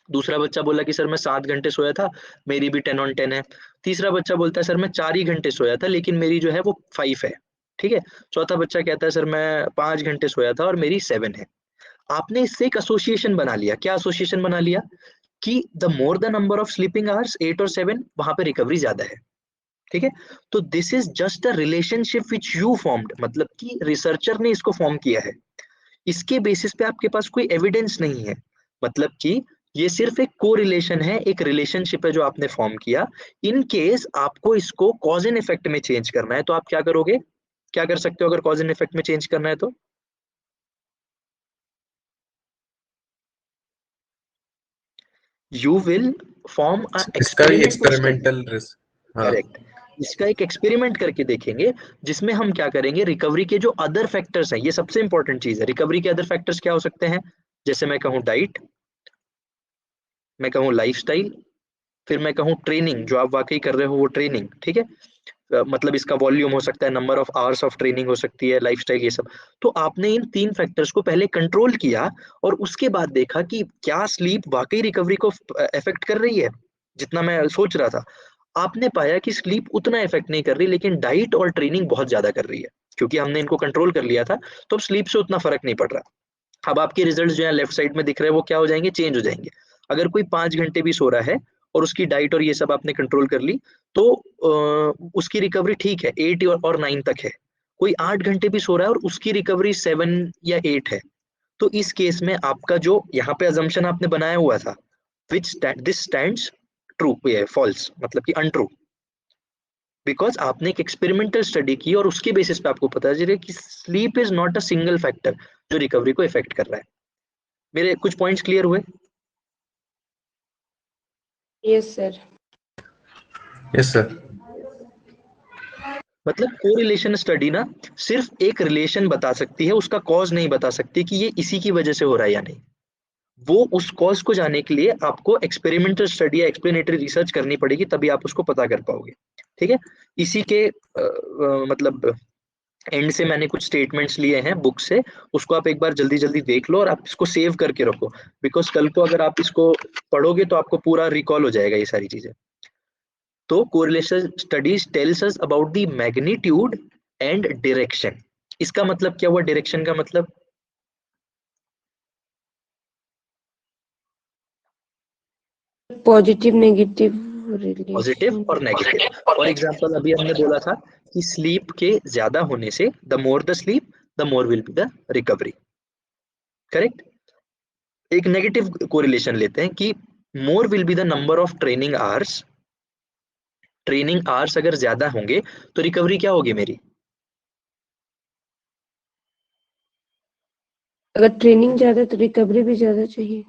दूसरा बच्चा बोला कि सर मैं 7 घंटे सोया था, मेरी भी 10/10 है। तीसरा बच्चा बोलता है सर मैं 4 ही घंटे सोया था लेकिन मेरी जो है वो 5 है, ठीक है। चौथा बच्चा कहता है सर मैं 5 घंटे सोया था और मेरी 7 है। आपने इससे एक एसोसिएशन बना लिया। क्या एसोसिएशन बना लिया? कि the more the number of sleeping hours 8 और 7, वहां पे रिकवरी ज्यादा है, ठीक है। तो this is just a relationship which you formed, मतलब कि रिसर्चर ने इसको फॉर्म किया है। इसके बेसिस पे आपके पास कोई एविडेंस नहीं है, मतलब कि ये सिर्फ एक कोरिलेशन है, एक रिलेशनशिप है जो आपने फॉर्म किया। इन केस आपको इसको कॉज एंड इफेक्ट में चेंज करना है तो आप क्या करोगे, क्या कर सकते हो अगर कॉज एंड इफेक्ट में चेंज करना है तो? यू विल फॉर्म अ इसका भी experiment to study, experimental risk. हाँ। करेक्ट। इसका एक एक्सपेरिमेंट करके देखेंगे जिसमें हम क्या करेंगे, रिकवरी के जो अदर फैक्टर्स हैं, ये सबसे इंपॉर्टेंट चीज है। रिकवरी के अदर फैक्टर्स क्या हो सकते हैं? जैसे मैं कहूँ डाइट, मैं कहूँ लाइफस्टाइल, फिर मैं कहूँ ट्रेनिंग, जो आप वाकई कर रहे हो वो ट्रेनिंग, ठीक है। मतलब इसका वॉल्यूम हो सकता है, number of hours of training हो सकती है, लाइफस्टाइल, ये सब। तो आपने इन 3 फैक्टर्स को पहले कंट्रोल किया और उसके बाद देखा कि क्या स्लीप वाकई रिकवरी को इफेक्ट कर रही है जितना मैं सोच रहा था। आपने पाया कि स्लीप उतना इफेक्ट नहीं कर रही, लेकिन डाइट और ट्रेनिंग बहुत ज्यादा कर रही है। क्योंकि हमने इनको कंट्रोल कर लिया था तो अब स्लीप से उतना फर्क नहीं पड़ रहा। अब आपके रिजल्ट्स जो है लेफ्ट साइड में दिख रहे हैं वो क्या हो जाएंगे, चेंज हो जाएंगे। अगर कोई 5 घंटे भी सो रहा है और उसकी डाइट और ये सब आपने कंट्रोल कर ली तो उसकी रिकवरी ठीक है, 8 और 9 तक है। कोई 8 घंटे भी सो रहा है और उसकी रिकवरी 7 या 8 है, तो इस केस में आपका जो यहाँ पे अजम्पशन आपने बनाया हुआ था, विच दिस स्टैंड्स ट्रू, ये फॉल्स, मतलब कि अनट्रू। बिकॉज आपने एक एक्सपेरिमेंटल स्टडी की और उसके बेसिस पे आपको पता चले कि sleep is not a single factor जो रिकवरी को इफेक्ट कर रहा है। मेरे कुछ पॉइंट्स क्लियर हुए? Yes sir. Yes sir. मतलब कोरिलेशन स्टडी ना सिर्फ एक रिलेशन बता सकती है, उसका कॉज नहीं बता सकती कि ये इसी की वजह से हो रहा है या नहीं। वो उस कॉज को जाने के लिए आपको एक्सपेरिमेंटल स्टडी या एक्सप्लेनेटरी रिसर्च करनी पड़ेगी, तभी आप उसको पता कर पाओगे, ठीक है। इसी के मतलब एंड से मैंने कुछ स्टेटमेंट्स लिए हैं बुक से, उसको आप एक बार जल्दी जल्दी देख लो और आप इसको सेव करके रखो। बिकॉज कल को अगर आप इसको पढ़ोगे तो आपको पूरा रिकॉल हो जाएगा ये सारी चीजें। तो correlation studies tells us about the magnitude and direction. इसका मतलब क्या हुआ डायरेक्शन का मतलब? पॉजिटिव नेगेटिव पॉजिटिव और रिलेशन। नेगेटिव। फॉर एग्जांपल अभी हमने बोला था कि स्लीप के ज्यादा होने से the more the sleep the more will be the recovery, correct. एक नेगेटिव कोरिलेशन लेते हैं कि more will be the number of training hours, training hours अगर ज्यादा होंगे तो रिकवरी क्या होगी मेरी? अगर ट्रेनिंग ज्यादा तो रिकवरी भी ज्यादा चाहिए।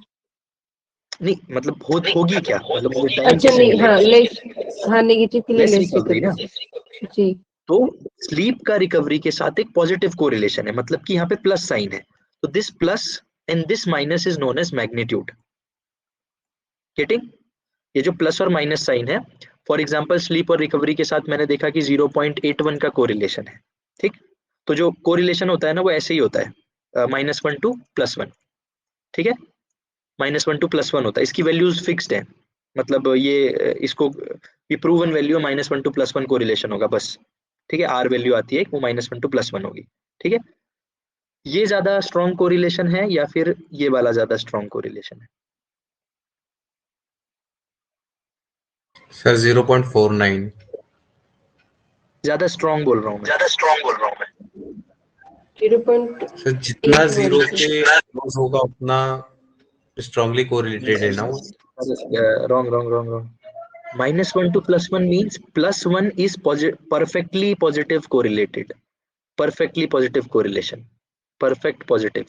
नहीं मतलब होगी क्या, मतलब मुझे टाइम अच्छा कैसे नहीं, हाँ मिलेगा? लेस, हाँ नेगेटिव के लिए लेस लेस रिकवरी ना। रिकवरी। जी। तो स्लीप का रिकवरी के साथ एक पॉजिटिव कोरिलेशन है, मतलब कि यहाँ पे प्लस साइन है। तो this plus and this minus is known as magnitude, getting? ये जो प्लस और माइनस साइन है, फॉर एग्जांपल स्लीप और रिकवरी के साथ मैंने देखा कि 0.81 का कोरिलेशन है, ठीक। तो जो कोरिलेशन होता है ना वो ऐसे ही होता है, -1 to +1, ठीक है। -1 to +1 होता है, इसकी वैल्यूज फिक्स्ड है। मतलब ये इसको ये प्रूवन वैल्यू -1 to +1 कोरिलेशन होगा बस। ठीक है, आर वैल्यू आती है वो -1 to +1 होगी। ठीक है, ये ज्यादा स्ट्रॉन्ग कोरिलेशन है या फिर ये वाला ज्यादा स्ट्रॉन्ग कोरिलेशन है? सर 0.49। ज्यादा स्ट्रॉन्ग बोल रहा हूँ मैं। 0.8 सर जितना जीरो वाली के क्लोज होगा उतना स्ट्रांगली कोरिलेटेड है ना वो। Wrong, wrong, wrong, wrong. -1 to +1 means +1 is perfectly positive correlated. Perfectly positive correlation. Perfect positive.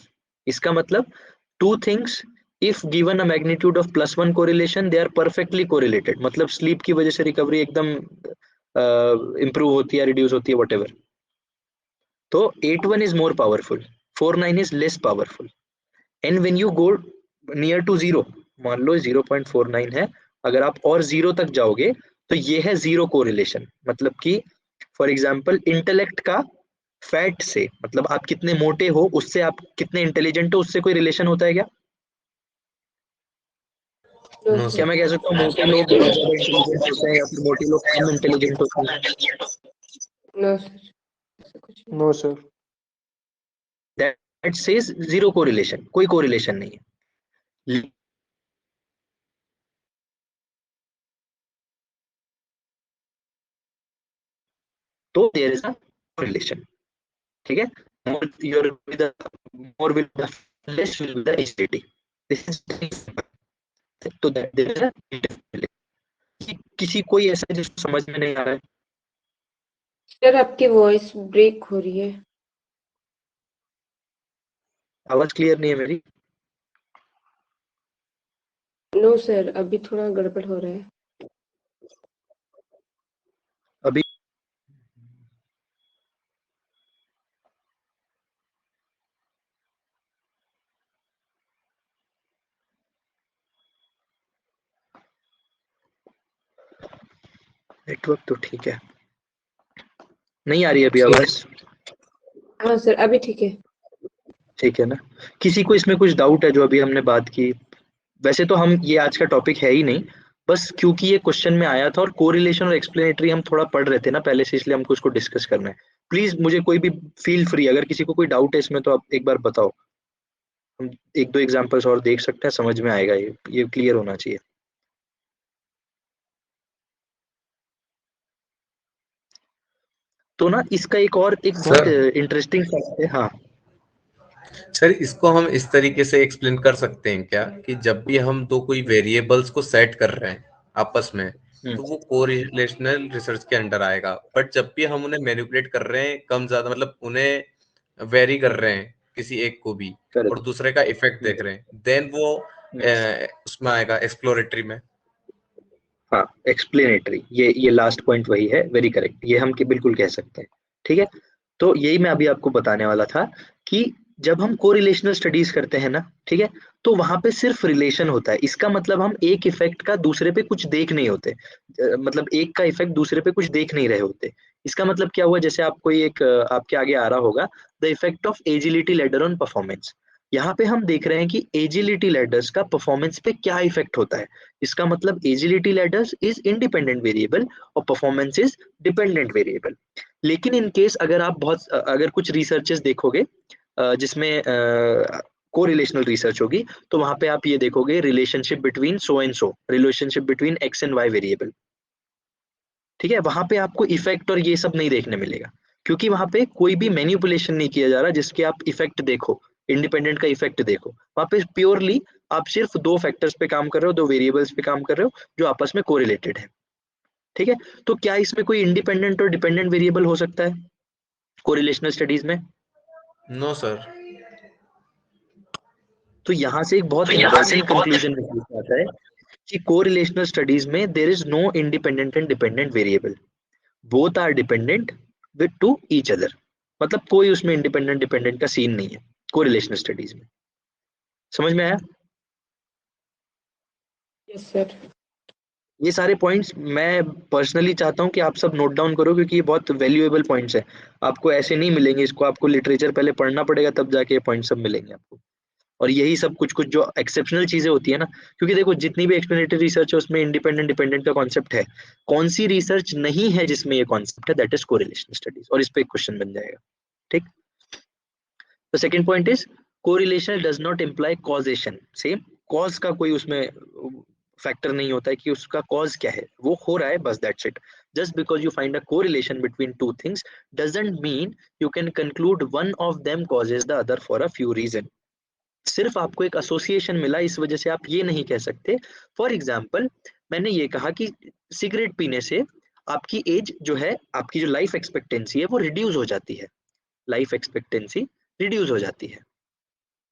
इसका मतलब two things if given a magnitude of +1 correlation they are perfectly correlated. मतलब sleep की वजह से recovery एकदम improve होती है, reduce होती है, whatever. तो 8-1 is more powerful. 4-9 is less powerful. And when you go near to 0, मान लो 0.49 है, अगर आप और 0 तक जाओगे तो ये है जीरो कोरिलेशन। मतलब कि फॉर एग्जांपल इंटेलेक्ट का फैट से, मतलब आप कितने मोटे हो उससे आप कितने इंटेलिजेंट हो उससे कोई रिलेशन होता है क्या? नो क्या मैं कह सकता हूँ मोटे लोग बहुत ज्यादा इंटेलिजेंट होते हैं या फिर मोटे लोग कम इंटेलिजेंट होते हैं? नो सर, ऐसा कुछ नहीं। No sir. That says zero correlation, कोई कोरिलेशन नहीं है। तो देयर इज अ कोरिलेशन। ठीक है, more your with the more will the less will be the agility. This is तो that there is a किसी कोई ऐसा जिसको समझ में नहीं आ रहा है? सर आपकी वॉइस ब्रेक हो रही है। आवाज क्लियर नहीं है मेरी? नो सर, अभी थोड़ा गड़बड़ हो रहा है। अभी नेटवर्क तो ठीक है, नहीं आ रही है अभी आवाज? हाँ सर, अभी ठीक है। ठीक है ना? किसी को इसमें कुछ डाउट है जो अभी हमने बात की? वैसे तो हम ये आज का टॉपिक है ही नहीं, बस क्योंकि ये क्वेश्चन में आया था और कोरिलेशन और एक्सप्लेनेटरी हम थोड़ा पढ़ रहे थे ना पहले से, इसलिए हमको इसको डिस्कस करना है। प्लीज मुझे कोई भी फील फ्री, अगर किसी को कोई डाउट है इसमें तो आप एक बार बताओ, हम एक दो एग्जांपल्स और देख सकते हैं, समझ में आएगा, ये क्लियर होना चाहिए। तो ना इसका एक और एक बहुत इंटरेस्टिंग फैक्ट है। हाँ सर इसको हम इस तरीके से एक्सप्लेन कर सकते हैं क्या कि जब भी हम दो कोई वेरिएबल्स को सेट कर रहे हैं आपस में तो वो कोरिलेशनल रिसर्च के अंडर आएगा, बट जब भी हम उन्हें मैनिपुलेट कर रहे हैं कम ज्यादा मतलब उन्हें वेरी कर रहे हैं किसी एक को भी और दूसरे का इफेक्ट देख रहे हैं, देन वो उसमें आएगा एक्सप्लोरेटरी में। हाँ, एक्सप्लेनेटरी, ये लास्ट पॉइंट वही है, वेरी करेक्ट, ये हम बिल्कुल कह सकते हैं। ठीक है, तो यही मैं अभी आपको बताने वाला था कि जब हम कोरिलेशनल स्टडीज करते हैं ना, ठीक है, तो वहां पे सिर्फ रिलेशन होता है। इसका मतलब हम एक इफेक्ट का दूसरे पे कुछ देख नहीं होते, मतलब एक का इफेक्ट दूसरे पे कुछ देख नहीं रहे होते। इसका मतलब क्या हुआ, जैसे आपको एक आपके आगे आ रहा होगा, the effect of agility ladder on performance. यहाँ पे हम देख रहे हैं कि एजिलिटी लैडर्स का परफॉर्मेंस पे क्या इफेक्ट होता है। इसका मतलब agility ladders is independent variable और परफॉर्मेंस इज डिपेंडेंट वेरिएबल। लेकिन इन केस अगर आप अगर कुछ रिसर्चेस देखोगे जिसमें कोरिलेशनल रिसर्च होगी, तो वहां पे आप ये देखोगे relationship between so and so, relationship between X and Y variable. ठीक है, वहां पे आपको इफेक्ट और ये सब नहीं देखने मिलेगा, क्योंकि वहां पे कोई भी मैनिपुलेशन नहीं किया जा रहा जिसके आप इफेक्ट देखो, इंडिपेंडेंट का इफेक्ट देखो। वहां पे प्योरली आप सिर्फ दो फैक्टर्स पे काम कर रहे हो, दो वेरिएबल्स पे काम कर रहे हो जो आपस में कोरिलेटेड है। ठीक है, तो क्या इसमें कोई इंडिपेंडेंट और डिपेंडेंट वेरिएबल हो सकता है कोरिलेशनल स्टडीज में? No sir. तो यहाँ से एक बहुत इंपॉर्टेंट कंक्लूजन निकल आता है कि कोरिलेशनल स्टडीज में there is no independent and dependent variable, both are dependent with to each other. मतलब कोई उसमें इंडिपेंडेंट डिपेंडेंट का सीन नहीं है कोरिलेशनल स्टडीज में। समझ में आया? Yes sir. ये सारे पॉइंट्स मैं पर्सनली चाहता हूँ कि आप सब नोट डाउन करो, क्योंकि ये बहुत वैल्यूएबल पॉइंट्स है, आपको ऐसे नहीं मिलेंगे, इसको आपको लिटरेचर पहले पढ़ना पड़ेगा तब जाके ये पॉइंट सब मिलेंगे आपको। और यही सब कुछ कुछ जो एक्सेप्शनल चीजें होती है ना, क्योंकि देखो जितनी भी एक्सप्लेनेटरी रिसर्च है उसमें इंडिपेंडेंट डिपेंडेंट का कॉन्सेप्ट है, कौन सी रिसर्च नहीं है जिसमें ये कॉन्सेप्ट है, दैट इज कोरिलेशन स्टडीज, और इस पे एक क्वेश्चन बन जाएगा। ठीक, तो second point is correlation does not imply causation. Same, cause का कोई उसमें फैक्टर नहीं होता है कि उसका कॉज क्या है, वो हो रहा है बस, that's it. just because you find a correlation between two things doesn't mean you can conclude one of them causes the other for a few reason। सिर्फ आपको एक एसोसिएशन मिला इस वजह से आप ये नहीं कह सकते। फॉर एग्जाम्पल मैंने ये कहा कि सिगरेट पीने से आपकी एज जो है, आपकी जो लाइफ एक्सपेक्टेंसी है वो रिड्यूस हो जाती है, लाइफ एक्सपेक्टेंसी रिड्यूस हो जाती है।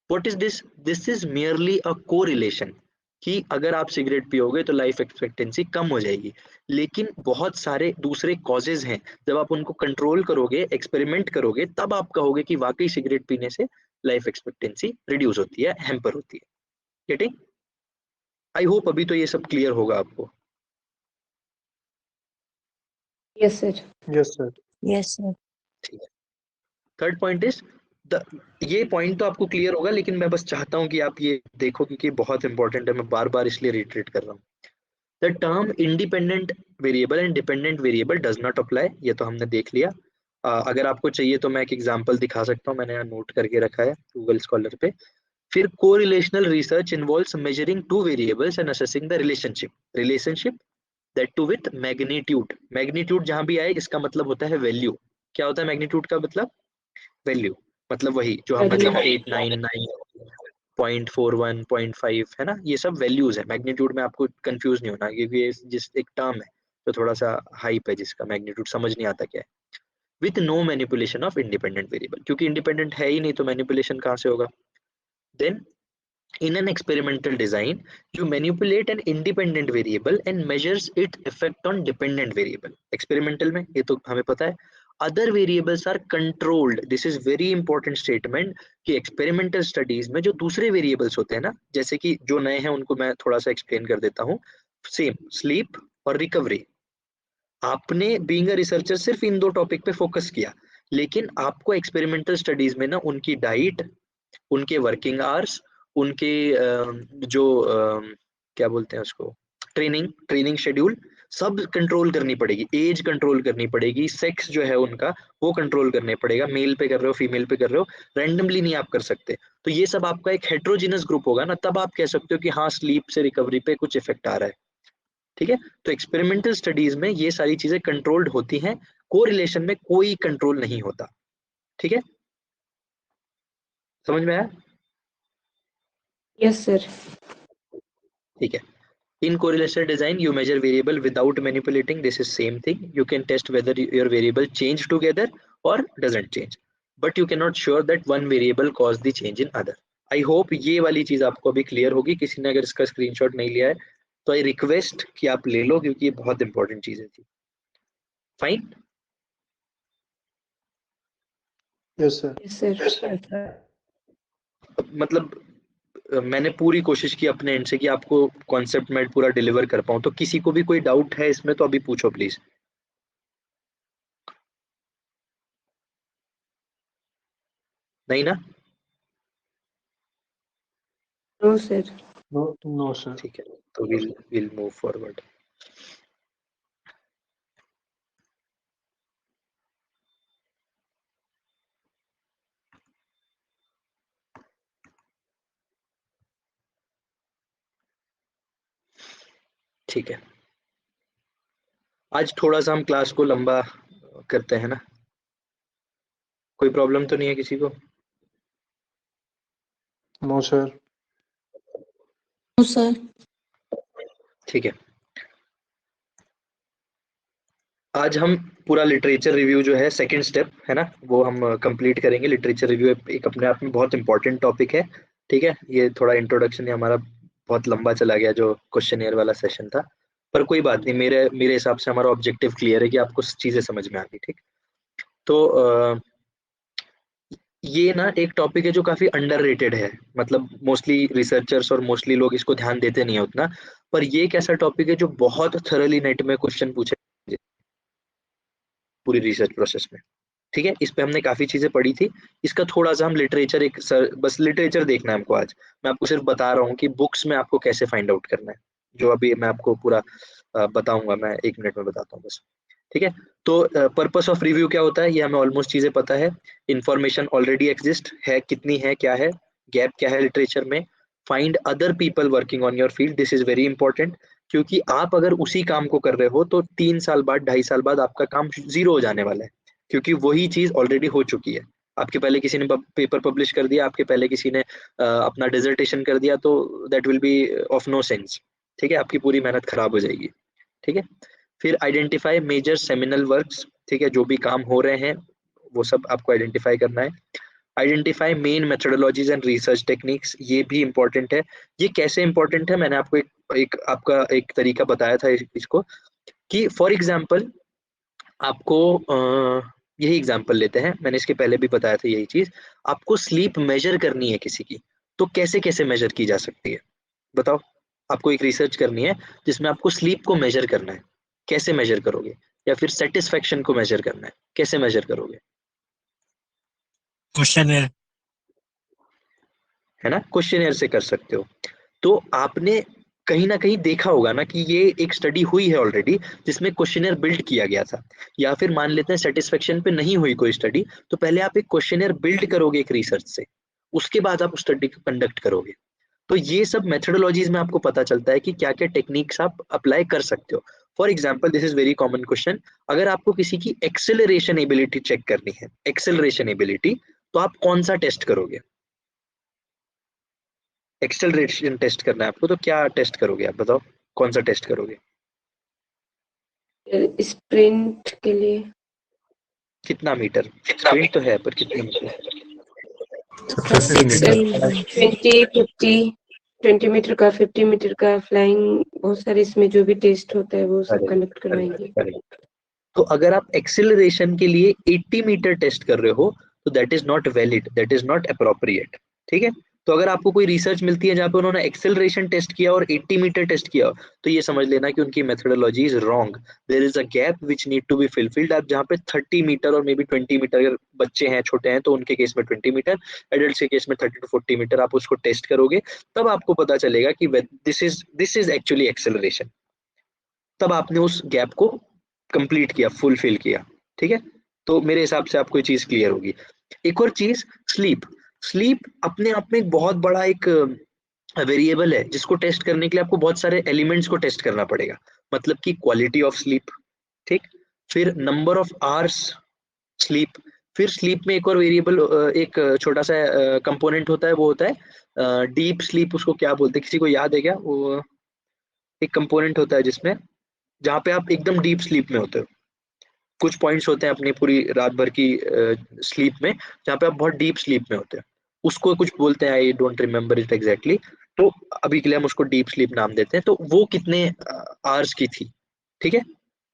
What is this? This is merely a correlation कि अगर आप सिगरेट पियोगे तो लाइफ एक्सपेक्टेंसी कम हो जाएगी, लेकिन बहुत सारे दूसरे कॉजेज हैं, जब आप उनको कंट्रोल करोगे, एक्सपेरिमेंट करोगे, तब आप कहोगे कि वाकई सिगरेट पीने से लाइफ एक्सपेक्टेंसी रिड्यूस होती है, हैम्पर होती है। गेटिंग? आई होप अभी तो ये सब क्लियर होगा आपको। Yes sir. Yes sir. Yes sir. ठीक है, थर्ड पॉइंट इज ये पॉइंट तो आपको क्लियर होगा, लेकिन मैं बस चाहता हूं कि आप ये देखो क्योंकि बहुत इंपॉर्टेंट है, मैं बार बार इसलिए रिट्रेट कर रहा हूँ। The term independent variable and dependent variable does not apply, ये तो हमने देख लिया। अगर आपको चाहिए तो मैं एक एग्जांपल दिखा सकता हूँ, मैंने यहाँ नोट करके रखा है गूगल स्कॉलर पे। फिर correlational research involves measuring two variables and assessing the relationship that too with magnitude. Magnitude जहां भी आए इसका मतलब होता है वैल्यू। क्या होता है मैग्नीट्यूड का मतलब? वैल्यू, मतलब वही जो हम Value. 899 0.41 0.5 है ना, ये सब वैल्यूज है। मैग्नीट्यूड में आपको कंफ्यूज नहीं होना, क्योंकि ये जिस एक टर्म है तो थोड़ा सा हाइप है जिसका मैग्नीट्यूड समझ नहीं आता क्या है। With no manipulation of independent variable, क्योंकि इंडिपेंडेंट है ही नहीं तो मैनिपुलेशन कहाँ से होगा। Then in an experimental design you manipulate an independent variable and measures its effect on dependent variable। experimental में ये तो हमें पता है। other variables are controlled, this is very important statement कि experimental studies में जो दूसरे variables होते हैं ना, जैसे कि जो नए हैं उनको मैं थोड़ा सा explain कर देता हूँ। same sleep और recovery, आपने being a researcher सिर्फ इन दो टॉपिक पे फोकस किया, लेकिन आपको एक्सपेरिमेंटल स्टडीज में ना उनकी डाइट, उनके वर्किंग आवर्स, उनके जो क्या बोलते हैं उसको, ट्रेनिंग शेड्यूल सब कंट्रोल करनी पड़ेगी, एज कंट्रोल करनी पड़ेगी, सेक्स जो है उनका वो कंट्रोल करने पड़ेगा, मेल पे कर रहे हो फीमेल पे कर रहे हो, रैंडमली नहीं आप कर सकते। तो ये सब आपका एक हेट्रोजिनस ग्रुप होगा ना, तब आप कह सकते हो कि हाँ स्लीप से रिकवरी पे कुछ इफेक्ट आ रहा है। ठीक है, तो एक्सपेरिमेंटल स्टडीज में ये सारी चीजें कंट्रोल्ड होती हैं, कोरिलेशन में कोई कंट्रोल नहीं होता। ठीक है, समझ में आया? Yes sir. ठीक है, in correlational design you measure variable without manipulating, this is same thing, you can test whether your variable change together or doesn't change, but you cannot sure that one variable cause the change in other। I hope ये वाली चीज आपको अभी क्लियर होगी। किसी ने अगर इसका स्क्रीनशॉट नहीं लिया है तो आई रिक्वेस्ट कि आप ले लो, क्योंकि ये बहुत इंपॉर्टेंट चीज है। Fine? Yes sir. Yes sir. मतलब मैंने पूरी कोशिश की अपने एंड से कि आपको कॉन्सेप्ट में पूरा डिलीवर कर पाऊं, तो किसी को भी कोई डाउट है इसमें तो अभी पूछो प्लीज। नहीं ना? No sir. No sir. ठीक है, तो विल मूव फॉरवर्ड। ठीक है, आज थोड़ा सा हम क्लास को लंबा करते हैं ना, कोई प्रॉब्लम तो नहीं है किसी को? No sir. No sir. ठीक है, आज हम पूरा लिटरेचर रिव्यू जो है सेकंड स्टेप है ना वो हम कंप्लीट करेंगे। लिटरेचर रिव्यू एक अपने आप में बहुत इंपॉर्टेंट टॉपिक है। ठीक है, ये थोड़ा इंट्रोडक्शन हमारा बहुत लंबा चला गया जो क्वेश्चनियर वाला सेशन था, पर कोई बात नहीं, मेरे हिसाब से हमारा ऑब्जेक्टिव क्लियर है कि आपको चीजें समझ में आ गई। ठीक, तो ये ना एक टॉपिक है जो काफी अंडररेटेड है, मतलब मोस्टली रिसर्चर्स और मोस्टली लोग इसको ध्यान देते नहीं है उतना, पर ये एक ऐसा टॉपिक है जो बहुत थरली नेट में क्वेश्चन पूछे पूरी रिसर्च प्रोसेस में। ठीक है, इस पे हमने काफी चीजें पढ़ी थी। इसका थोड़ा सा हम लिटरेचर बस लिटरेचर देखना है हमको आज। मैं आपको सिर्फ बता रहा हूँ कि बुक्स में आपको कैसे फाइंड आउट करना है, जो अभी मैं आपको पूरा बताऊंगा, मैं 1 मिनट में बताता हूँ बस। ठीक है, तो पर्पस ऑफ रिव्यू क्या होता है ये हमें ऑलमोस्ट चीजें पता है। इंफॉर्मेशन ऑलरेडी एग्जिस्ट है, कितनी है, क्या है, गैप क्या है लिटरेचर में। Find other people working on your field, this is very important, क्योंकि आप अगर उसी काम को कर रहे हो तो 3 साल बाद 2.5 साल बाद आपका काम जीरो हो जाने वाला है, क्योंकि वही चीज ऑलरेडी हो चुकी है। आपके पहले किसी ने पेपर पब्लिश कर दिया, आपके पहले किसी ने अपना डिसर्टेशन कर दिया, तो that will be of no sense. ठीक है, आपकी पूरी मेहनत खराब हो जाएगी। ठीक है, फिर आइडेंटिफाई मेजर सेमिनल वर्क्स, ठीक है, जो भी काम हो रहे हैं वो सब आपको आइडेंटिफाई करना है। Identify main methodologies and research techniques, ये भी इंपॉर्टेंट है। ये कैसे इंपॉर्टेंट है, मैंने आपको आपका एक तरीका बताया था इसको, कि फॉर एग्जाम्पल आपको यही एग्जाम्पल लेते हैं, मैंने इसके पहले भी बताया था यही चीज। आपको स्लीप मेजर करनी है किसी की, तो कैसे कैसे मेजर की जा सकती है बताओ। आपको एक रिसर्च करनी है जिसमें आपको स्लीप को मेजर करना है, कैसे मेजर करोगे? या फिर सेटिस्फेक्शन को मेजर करना है, कैसे मेजर करोगे? क्वेश्चन है ना, क्वेश्चनर से कर सकते हो। तो आपने कहीं ना कहीं देखा होगा ना कि ये एक स्टडी हुई है ऑलरेडी जिसमें क्वेश्चनर बिल्ड किया गया था। या फिर मान लेते हैं सेटिस्फेक्शन पे नहीं हुई कोई स्टडी, तो पहले आप एक क्वेश्चनर बिल्ड करोगे एक रिसर्च से, उसके बाद आप स्टडी को कंडक्ट करोगे। तो ये सब मेथोडोलॉजीज में आपको पता चलता है कि क्या क्या टेक्निक्स आप अप्लाई कर सकते हो। For example, this is very common question, अगर आपको किसी की एक्सेलरेशन एबिलिटी चेक करनी है, एक्सेलरेशन एबिलिटी, तो आप कौन सा टेस्ट करोगे? एक्सेलरेशन टेस्ट करना है आपको, तो क्या टेस्ट करोगे आप बताओ, कौन सा टेस्ट करोगे? स्प्रिंट के लिए कितना मीटर? स्प्रिंट तो है पर कितना मीटर? 50 मीटर। 20 मीटर का, 50 मीटर का, फ्लाइंग, बहुत सारे इसमें जो भी टेस्ट होता है वो सब अरे, कंडक्ट करवाएंगे। तो अगर आप एक्सेलरेशन के लिए 80 मीटर टेस्ट कर रहे हो तो that is not valid, that is not appropriate. ठीक है, तो अगर आपको कोई रिसर्च मिलती है जहाँ पे उन्होंने एक्सेलरेशन टेस्ट किया और 80 मीटर टेस्ट किया, तो ये समझ लेना कि उनकी methodology is wrong. There is a gap which need to be fulfilled. आप जहाँ पे 30 मीटर और मे बी 20 मीटर, अगर बच्चे हैं छोटे हैं तो उनके केस में 20 मीटर, एडल्ट के केस में 30 to 40 मीटर आप उसको टेस्ट करोगे, तब आपको पता चलेगा कि दिस इज एक्चुअली एक्सेलरेशन। तब आपने उस गैप को कंप्लीट किया, फुलफिल किया। ठीक है, तो मेरे हिसाब से आपको ये चीज क्लियर होगी। एक और चीज, स्लीप। स्लीप अपने आप में एक बहुत बड़ा एक वेरिएबल है जिसको टेस्ट करने के लिए आपको बहुत सारे एलिमेंट्स को टेस्ट करना पड़ेगा। मतलब कि क्वालिटी ऑफ स्लीप, ठीक, फिर नंबर ऑफ आवर्स स्लीप, फिर स्लीप में एक और वेरिएबल, एक छोटा सा कंपोनेंट होता है, वो होता है डीप स्लीप। उसको क्या बोलते हैं, किसी को याद है क्या? वो एक कंपोनेंट होता है जिसमें, जहाँ पे आप एकदम डीप स्लीप में होते हो। कुछ पॉइंट्स होते हैं अपनी पूरी रात भर की स्लीप में जहाँ पे आप बहुत डीप स्लीप में होते हैं, उसको कुछ बोलते हैं, I don't remember it exactly. तो अभी के लिए हम उसको डीप स्लीप नाम देते हैं। तो वो कितने आवर्स की थी? ठीक है,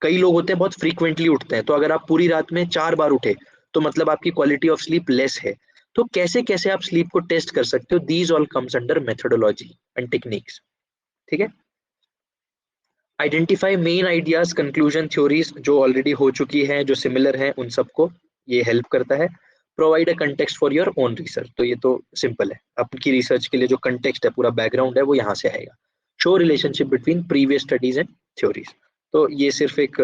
कई लोग होते हैं बहुत फ्रीक्वेंटली उठते हैं, तो अगर आप पूरी रात में 4 बार उठे तो मतलब आपकी क्वालिटी ऑफ स्लीप लेस है। तो कैसे कैसे आप स्लीप को टेस्ट कर सकते हो, these all comes under methodology and techniques. ठीक है, identify main ideas, conclusion, theories जो ऑलरेडी हो चुकी हैं, जो सिमिलर हैं, उन सबको ये हेल्प करता है। Provide a context for your own research, तो ये तो सिंपल है, आपकी रिसर्च के लिए जो कंटेक्स्ट है, पूरा बैकग्राउंड है, वो यहाँ से आएगा। Show relationship between previous studies and theories, तो ये सिर्फ एक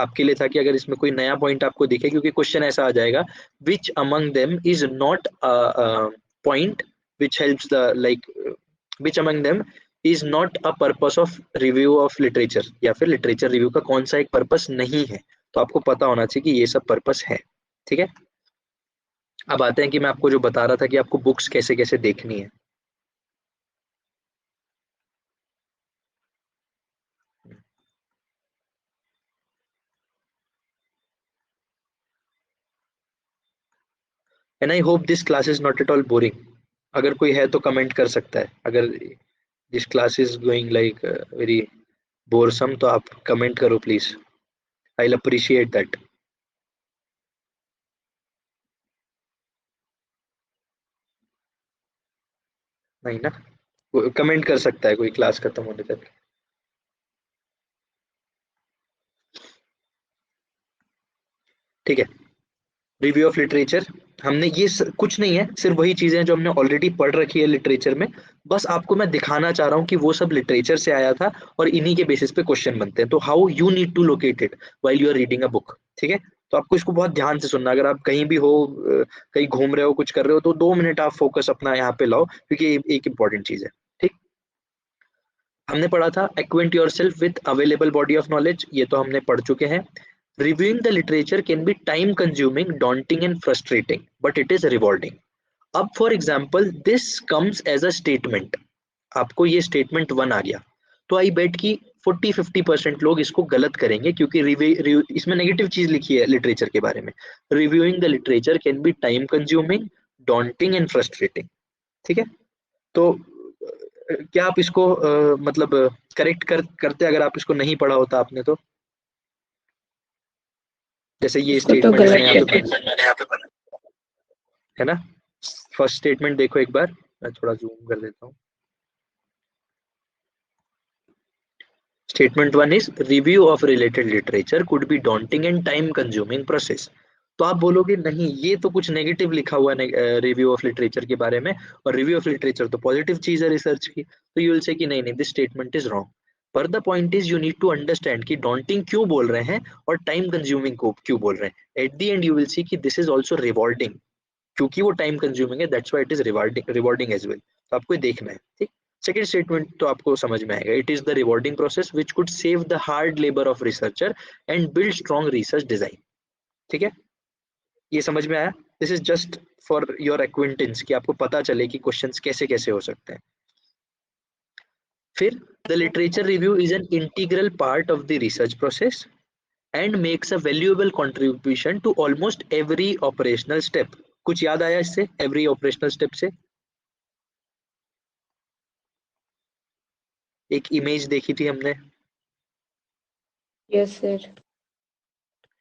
आपके लिए था कि अगर इसमें कोई नया पॉइंट आपको दिखे, क्योंकि क्वेश्चन ऐसा आ जाएगा, which among them is not point which helps the like, which among them is not a purpose of review of literature, या फिर लिटरेचर रिव्यू का कौन सा एक पर्पस नहीं है। तो आपको पता होना चाहिए कि ये सब पर्पस है। ठीक है, अब आते हैं कि मैं आपको जो बता रहा था कि आपको बुक्स कैसे कैसे देखनी है। And I hope this class is not at all boring. अगर कोई है तो कमेंट कर सकता है। अगर this class is going like very boresome, तो आप कमेंट करो please, I will appreciate that. नहीं ना, कमेंट कर सकता है कोई क्लास खत्म होने तक। ठीक है, रिव्यू ऑफ लिटरेचर, हमने ये कुछ नहीं है, सिर्फ वही चीजें जो हमने ऑलरेडी पढ़ रखी है लिटरेचर में, बस आपको मैं दिखाना चाह रहा हूँ कि वो सब लिटरेचर से आया था और इन्हीं के बेसिस पे क्वेश्चन बनते हैं। तो how you need to locate it while you are reading a book, ठीक है। तो आपको इसको बहुत ध्यान से सुनना, अगर आप कहीं भी हो, कहीं घूम रहे हो, कुछ कर रहे हो, तो 2 मिनट आप फोकस अपना यहाँ पे लाओ, क्योंकि ये एक इंपॉर्टेंट चीज है, ठीक। हमने पढ़ा था acquaint yourself with available body of knowledge, ये तो हमने पढ़ चुके हैं। Reviewing the literature can be time consuming, daunting and frustrating, but it is rewarding. अब for example this comes as a statement, आपको ये स्टेटमेंट 1 आ गया, तो आई बेट कि 40-50% लोग इसको गलत करेंगे, क्योंकि इसमें नेगेटिव चीज लिखी है लिटरेचर के बारे में। Reviewing the literature can be time consuming, daunting and frustrating, ठीक है। तो क्या आप इसको मतलब करेक्ट करते अगर आप इसको नहीं पढ़ा होता आपने तो? जैसे ये इसको तो स्टेटमेंट गलत मैंने यहाँ पे पढ़ा है ना। फर्स्ट स्टेटमेंट देखो एक बार, मैं थोड़ा जूम कर देता हूँ। Statement 1 is review of related literature could be daunting and time consuming process। तो आप बोलोगे नहीं, ये तो कुछ नेगेटिव लिखा हुआ है रिव्यू ऑफ लिटरेचर के बारे में, और रिव्यू ऑफ लिटरेचर तो पॉजिटिव चीज है रिसर्च की, तो यू विल से कि नहीं नहीं, दिस स्टेटमेंट इज रॉन्ग। पर the point is you need to understand कि डॉन्टिंग क्यों बोल रहे हैं और टाइम कंज्यूमिंग को क्यों बोल रहे हैं। At the end you will see कि दिस इज ऑल्सो रिवॉर्डिंग, क्योंकि वो टाइम कंज्यूमिंग है, that's why it is rewarding as well. तो आपको ये देखना है, ठीक। सेकेंड स्टेटमेंट तो आपको समझ में आएगा, it is the rewarding process which could save the hard labour of researcher and build strong research design, ठीक है। ये समझ में आया? This is just for your acquaintance, कि आपको पता चले कि क्वेश्चंस कैसे कैसे हो सकते हैं। फिर the literature review is an integral part of the research process and makes a valuable contribution to almost every operational step. कुछ याद आया इससे, एवरी ऑपरेशनल स्टेप से? एक इमेज देखी थी हमने, यस सर।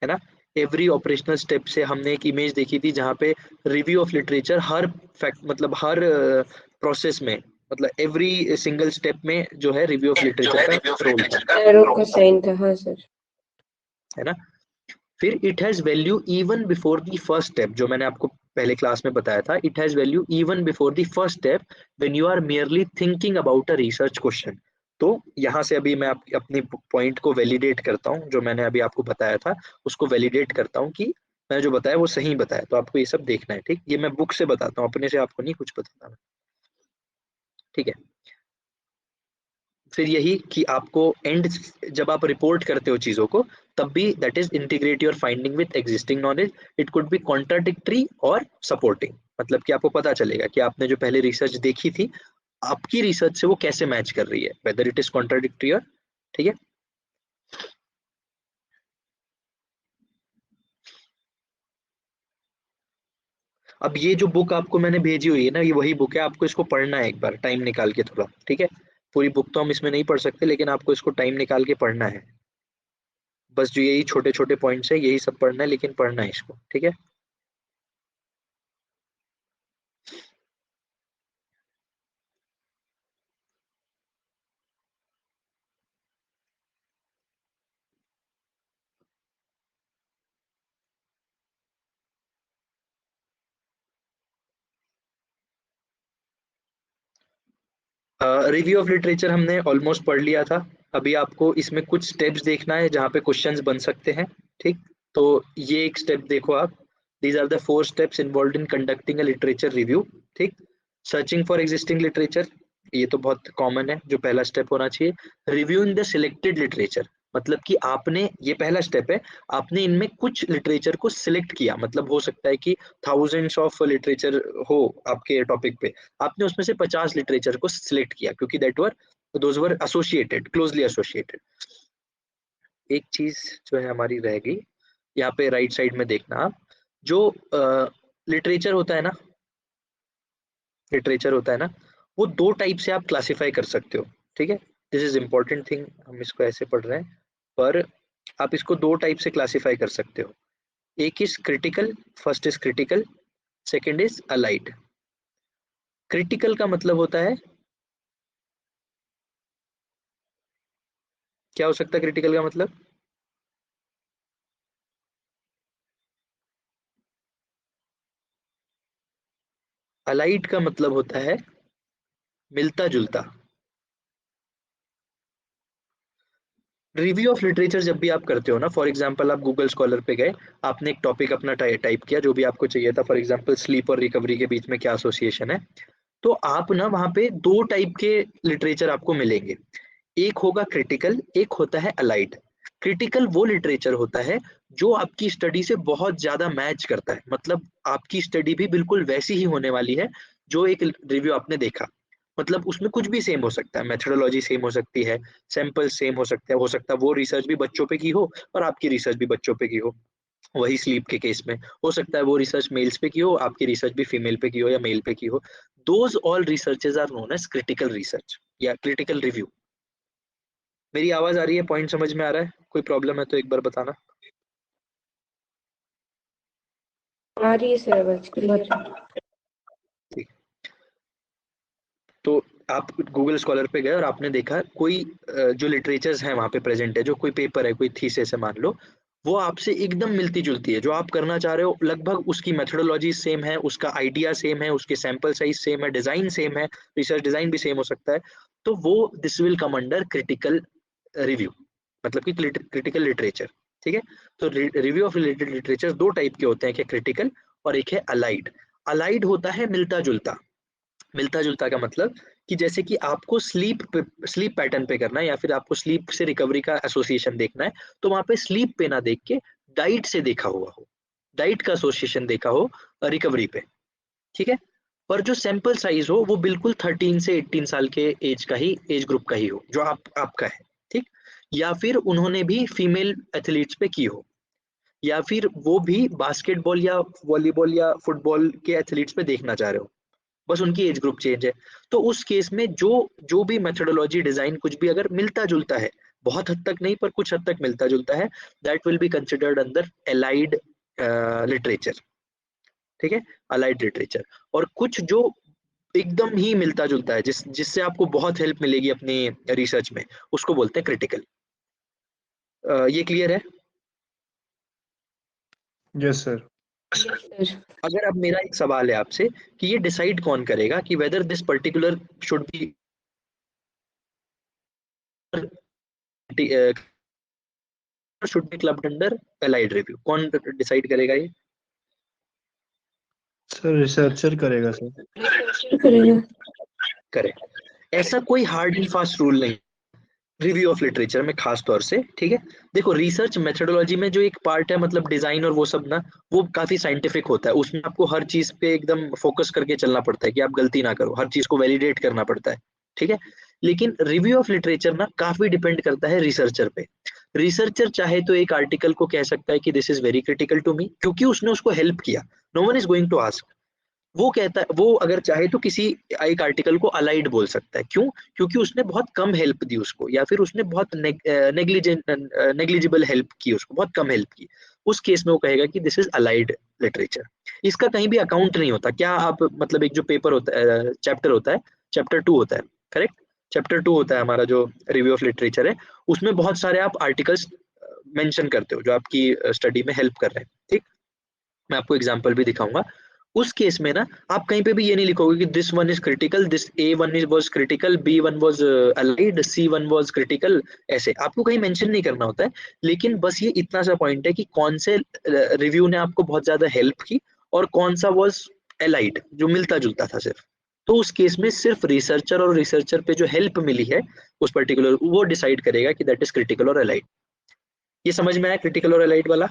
है ना। एवरी ऑपरेशनल स्टेप से हमने एक इमेज देखी थी जहाँ पे review of literature her fact, मतलब हर प्रोसेस में, मतलब एवरी सिंगल स्टेप में जो है रिव्यू ऑफ लिटरेचर का रोल था, एरो का साइन था, हाँ सर। है ना। फिर it has value even before the first step, जो मैंने आपको पहले क्लास में बताया था, it has value even before the first step when you are merely thinking about a research question. तो यहाँ से अभी मैं अपनी पॉइंट को वैलिडेट करता हूँ, जो मैंने अभी आपको बताया था उसको वैलिडेट करता हूँ कि मैंने जो बताया वो सही बताया। तो आपको ये सब देखना है, ठीक। ये मैं बुक से बताता हूँ, अपने से आपको नहीं कुछ बताता मैं, ठीक है। फिर यही कि आपको एंड, जब आप रिपोर्ट करते हो चीजों को, तब भी that is integrate your finding with existing knowledge. It could B contradictory और सपोर्टिंग, मतलब कि आपको पता चलेगा कि आपने जो पहले रिसर्च देखी थी, आपकी रिसर्च से वो कैसे मैच कर रही है, वेदर इट इज कॉन्ट्राडिक्टरी और, ठीक है। अब ये जो बुक आपको मैंने भेजी हुई है ना, ये वही बुक है, आपको इसको पढ़ना है एक बार टाइम निकाल के थोड़ा, ठीक है। पूरी बुक तो हम इसमें नहीं पढ़ सकते, लेकिन आपको इसको टाइम निकाल के पढ़ना है। बस जो यही छोटे छोटे पॉइंट्स है यही सब पढ़ना है, लेकिन पढ़ना है इसको, ठीक है। रिव्यू ऑफ लिटरेचर हमने ऑलमोस्ट पढ़ लिया था। अभी आपको इसमें कुछ स्टेप्स देखना है जहाँ पे क्वेश्चंस बन सकते हैं, ठीक। तो ये एक स्टेप देखो आप, these are the 4 steps involved in conducting a literature review, ठीक। सर्चिंग फॉर एग्जिस्टिंग लिटरेचर, ये तो बहुत कॉमन है, जो पहला स्टेप होना चाहिए। रिव्यूइंग द सिलेक्टेड लिटरेचर, मतलब कि आपने, ये पहला स्टेप है, आपने इनमें कुछ लिटरेचर को सिलेक्ट किया, मतलब हो सकता है कि थाउजेंड्स ऑफ लिटरेचर हो आपके टॉपिक पे, आपने उसमें से 50 लिटरेचर को सिलेक्ट किया, क्योंकि those were associated, closely associated. एक चीज जो है हमारी रह गई, यहाँ पे राइट साइड में देखना आप, जो लिटरेचर होता है ना, लिटरेचर होता है ना, वो 2 टाइप से आप क्लासिफाई कर सकते हो, ठीक है। दिस इज इंपॉर्टेंट थिंग, हम इसको ऐसे पढ़ रहे हैं, पर आप इसको 2 टाइप से क्लासिफाई कर सकते हो। एक is critical, first is critical, second is allied. Critical का मतलब होता है, क्या हो सकता है क्रिटिकल का मतलब? अलाइड का मतलब होता है मिलता जुलता। रिव्यू ऑफ लिटरेचर जब भी आप करते हो ना, फॉर एग्जांपल आप गूगल स्कॉलर पे गए, आपने एक टॉपिक अपना टाइप किया जो भी आपको चाहिए था, फॉर एग्जांपल स्लीप और रिकवरी के बीच में क्या एसोसिएशन है, तो आप ना वहां पे दो टाइप के लिटरेचर आपको मिलेंगे। एक होगा क्रिटिकल, एक होता है अलाइड। क्रिटिकल वो लिटरेचर होता है जो आपकी स्टडी से बहुत ज्यादा मैच करता है, मतलब आपकी स्टडी भी बिल्कुल वैसी ही होने वाली है जो एक रिव्यू आपने देखा। मतलब उसमें कुछ भी सेम हो सकता है, मेथोडोलॉजी सेम हो सकती है, सैंपल सेम हो सकता है वो रिसर्च भी बच्चों पे की हो और आपकी रिसर्च भी बच्चों पे की हो। वही स्लीप के केस में हो सकता है वो रिसर्च मेल्स पे की हो, आपकी रिसर्च भी फीमेल पे की हो या मेल पे की हो। Those all researches are known as critical research या क्रिटिकल रिव्यू। मेरी आवाज आ रही है? पॉइंट समझ में आ रहा है? कोई प्रॉब्लम है तो एक बार बताना। आ रही है सर, बस क्लियर। ठीक। तो आप गूगल स्कॉलर पे गए और आपने देखा कोई जो लिटरेचर्स हैं वहां पे प्रेजेंट है, जो कोई पेपर है, कोई थीसिस है मान लो, वो आपसे एकदम मिलती जुलती है, जो आप करना चाह रहे हो लगभग उसकी मेथोडोलॉजी सेम है, उसका आइडिया सेम है, उसके सैंपल साइज सेम है, डिजाइन सेम है, रिसर्च डिजाइन भी सेम हो सकता है, तो वो this will come under critical review, मतलब कि क्रिटिकल लिटरेचर। ठीक है। तो रिव्यू ऑफ रिलेटेड लिटरेचर दो टाइप के होते हैं, एक है क्रिटिकल और एक है अलाइड। अलाइड होता है मिलता जुलता। मिलता जुलता का मतलब कि जैसे कि आपको स्लीप पैटर्न पे करना है या फिर आपको स्लीप से रिकवरी का एसोसिएशन देखना है, तो वहां पे स्लीप पे ना देख के डाइट से देखा हुआ हो, डाइट का एसोसिएशन देखा हो रिकवरी पे। ठीक है। पर जो सैंपल साइज हो वो बिल्कुल 13 से 18 साल के एज का ही, एज ग्रुप का ही हो जो आपका है। ठीक। या फिर उन्होंने भी फीमेल एथलीट्स पे की हो, या फिर वो भी बास्केटबॉल या वॉलीबॉल या फुटबॉल के एथलीट्स पे देखना चाह रहे हो, बस उनकी एज ग्रुप चेंज है। तो उस केस में जो जो भी मेथोडोलॉजी डिजाइन कुछ भी अगर मिलता जुलता है, बहुत हद तक नहीं पर कुछ हद तक मिलता जुलता है, दैट विल बी कंसिडर्ड अंदर एलाइड लिटरेचर। ठीक है। Allied literature. और कुछ जो एकदम ही मिलता जुलता है, जिससे आपको बहुत हेल्प मिलेगी अपनी रिसर्च में, उसको बोलते हैं क्रिटिकल। ये क्लियर है? Yes sir. सर अगर अब मेरा एक सवाल है आपसे कि ये डिसाइड कौन करेगा कि whether this particular should be should be clubbed under allied review, कौन डिसाइड करेगा ये? सर रिसर्चर करेगा सर। रिसर्चर करेगा। करेक्ट। ऐसा कोई हार्ड एंड फास्ट रूल नहीं रिव्यू ऑफ लिटरेचर में खास तौर से। ठीक है। देखो रिसर्च मेथोडोलॉजी में जो एक पार्ट है, मतलब डिजाइन और वो सब ना, वो काफी साइंटिफिक होता है, उसमें आपको हर चीज पे एकदम फोकस करके चलना पड़ता है कि आप गलती ना करो, हर चीज को वैलिडेट करना पड़ता है। ठीक है। लेकिन रिव्यू ऑफ लिटरेचर ना काफी डिपेंड करता है रिसर्चर पे। रिसर्चर चाहे तो एक आर्टिकल को कह सकता है कि this is very critical to me, क्योंकि उसने उसको हेल्प किया, no one is going to ask. वो कहता है, वो अगर चाहे तो किसी एक आर्टिकल को अलाइड बोल सकता है, क्यों? क्योंकि उसने बहुत कम हेल्प दी उसको, या फिर उसने बहुत नेग्लिजिबल हेल्प की उसको, बहुत कम हेल्प की। उस केस में वो कहेगा कि दिस इज अलाइड लिटरेचर। इसका कहीं भी अकाउंट नहीं होता। क्या आप मतलब एक जो पेपर होता है, चैप्टर होता है, चैप्टर 2 होता है, करेक्ट? चैप्टर 2 होता है हमारा जो रिव्यू ऑफ लिटरेचर है, उसमें बहुत सारे आप आर्टिकल्स मेंशन करते हो जो आपकी स्टडी में हेल्प कर रहे हैं। ठीक। मैं आपको एग्जांपल भी दिखाऊंगा। उस केस में ना आप कहीं पे भी ये नहीं लिखोगे कि this one is critical, this A1 is was critical, B1 was allied, C1 was critical, ऐसे आपको कहीं मेंशन नहीं करना होता है। लेकिन बस ये इतना सा पॉइंट है कि कौन से रिव्यू ने आपको बहुत ज्यादा हेल्प की और कौन सा वाज एलाइड, जो मिलता जुलता था सिर्फ। तो उस केस में सिर्फ रिसर्चर और रिसर्चर पे जो हेल्प मिली है उस पर्टिकुलर, वो डिसाइड करेगा कि दैट इज क्रिटिकल और एलाइड। ये समझ में आया क्रिटिकल और एलाइड वाला?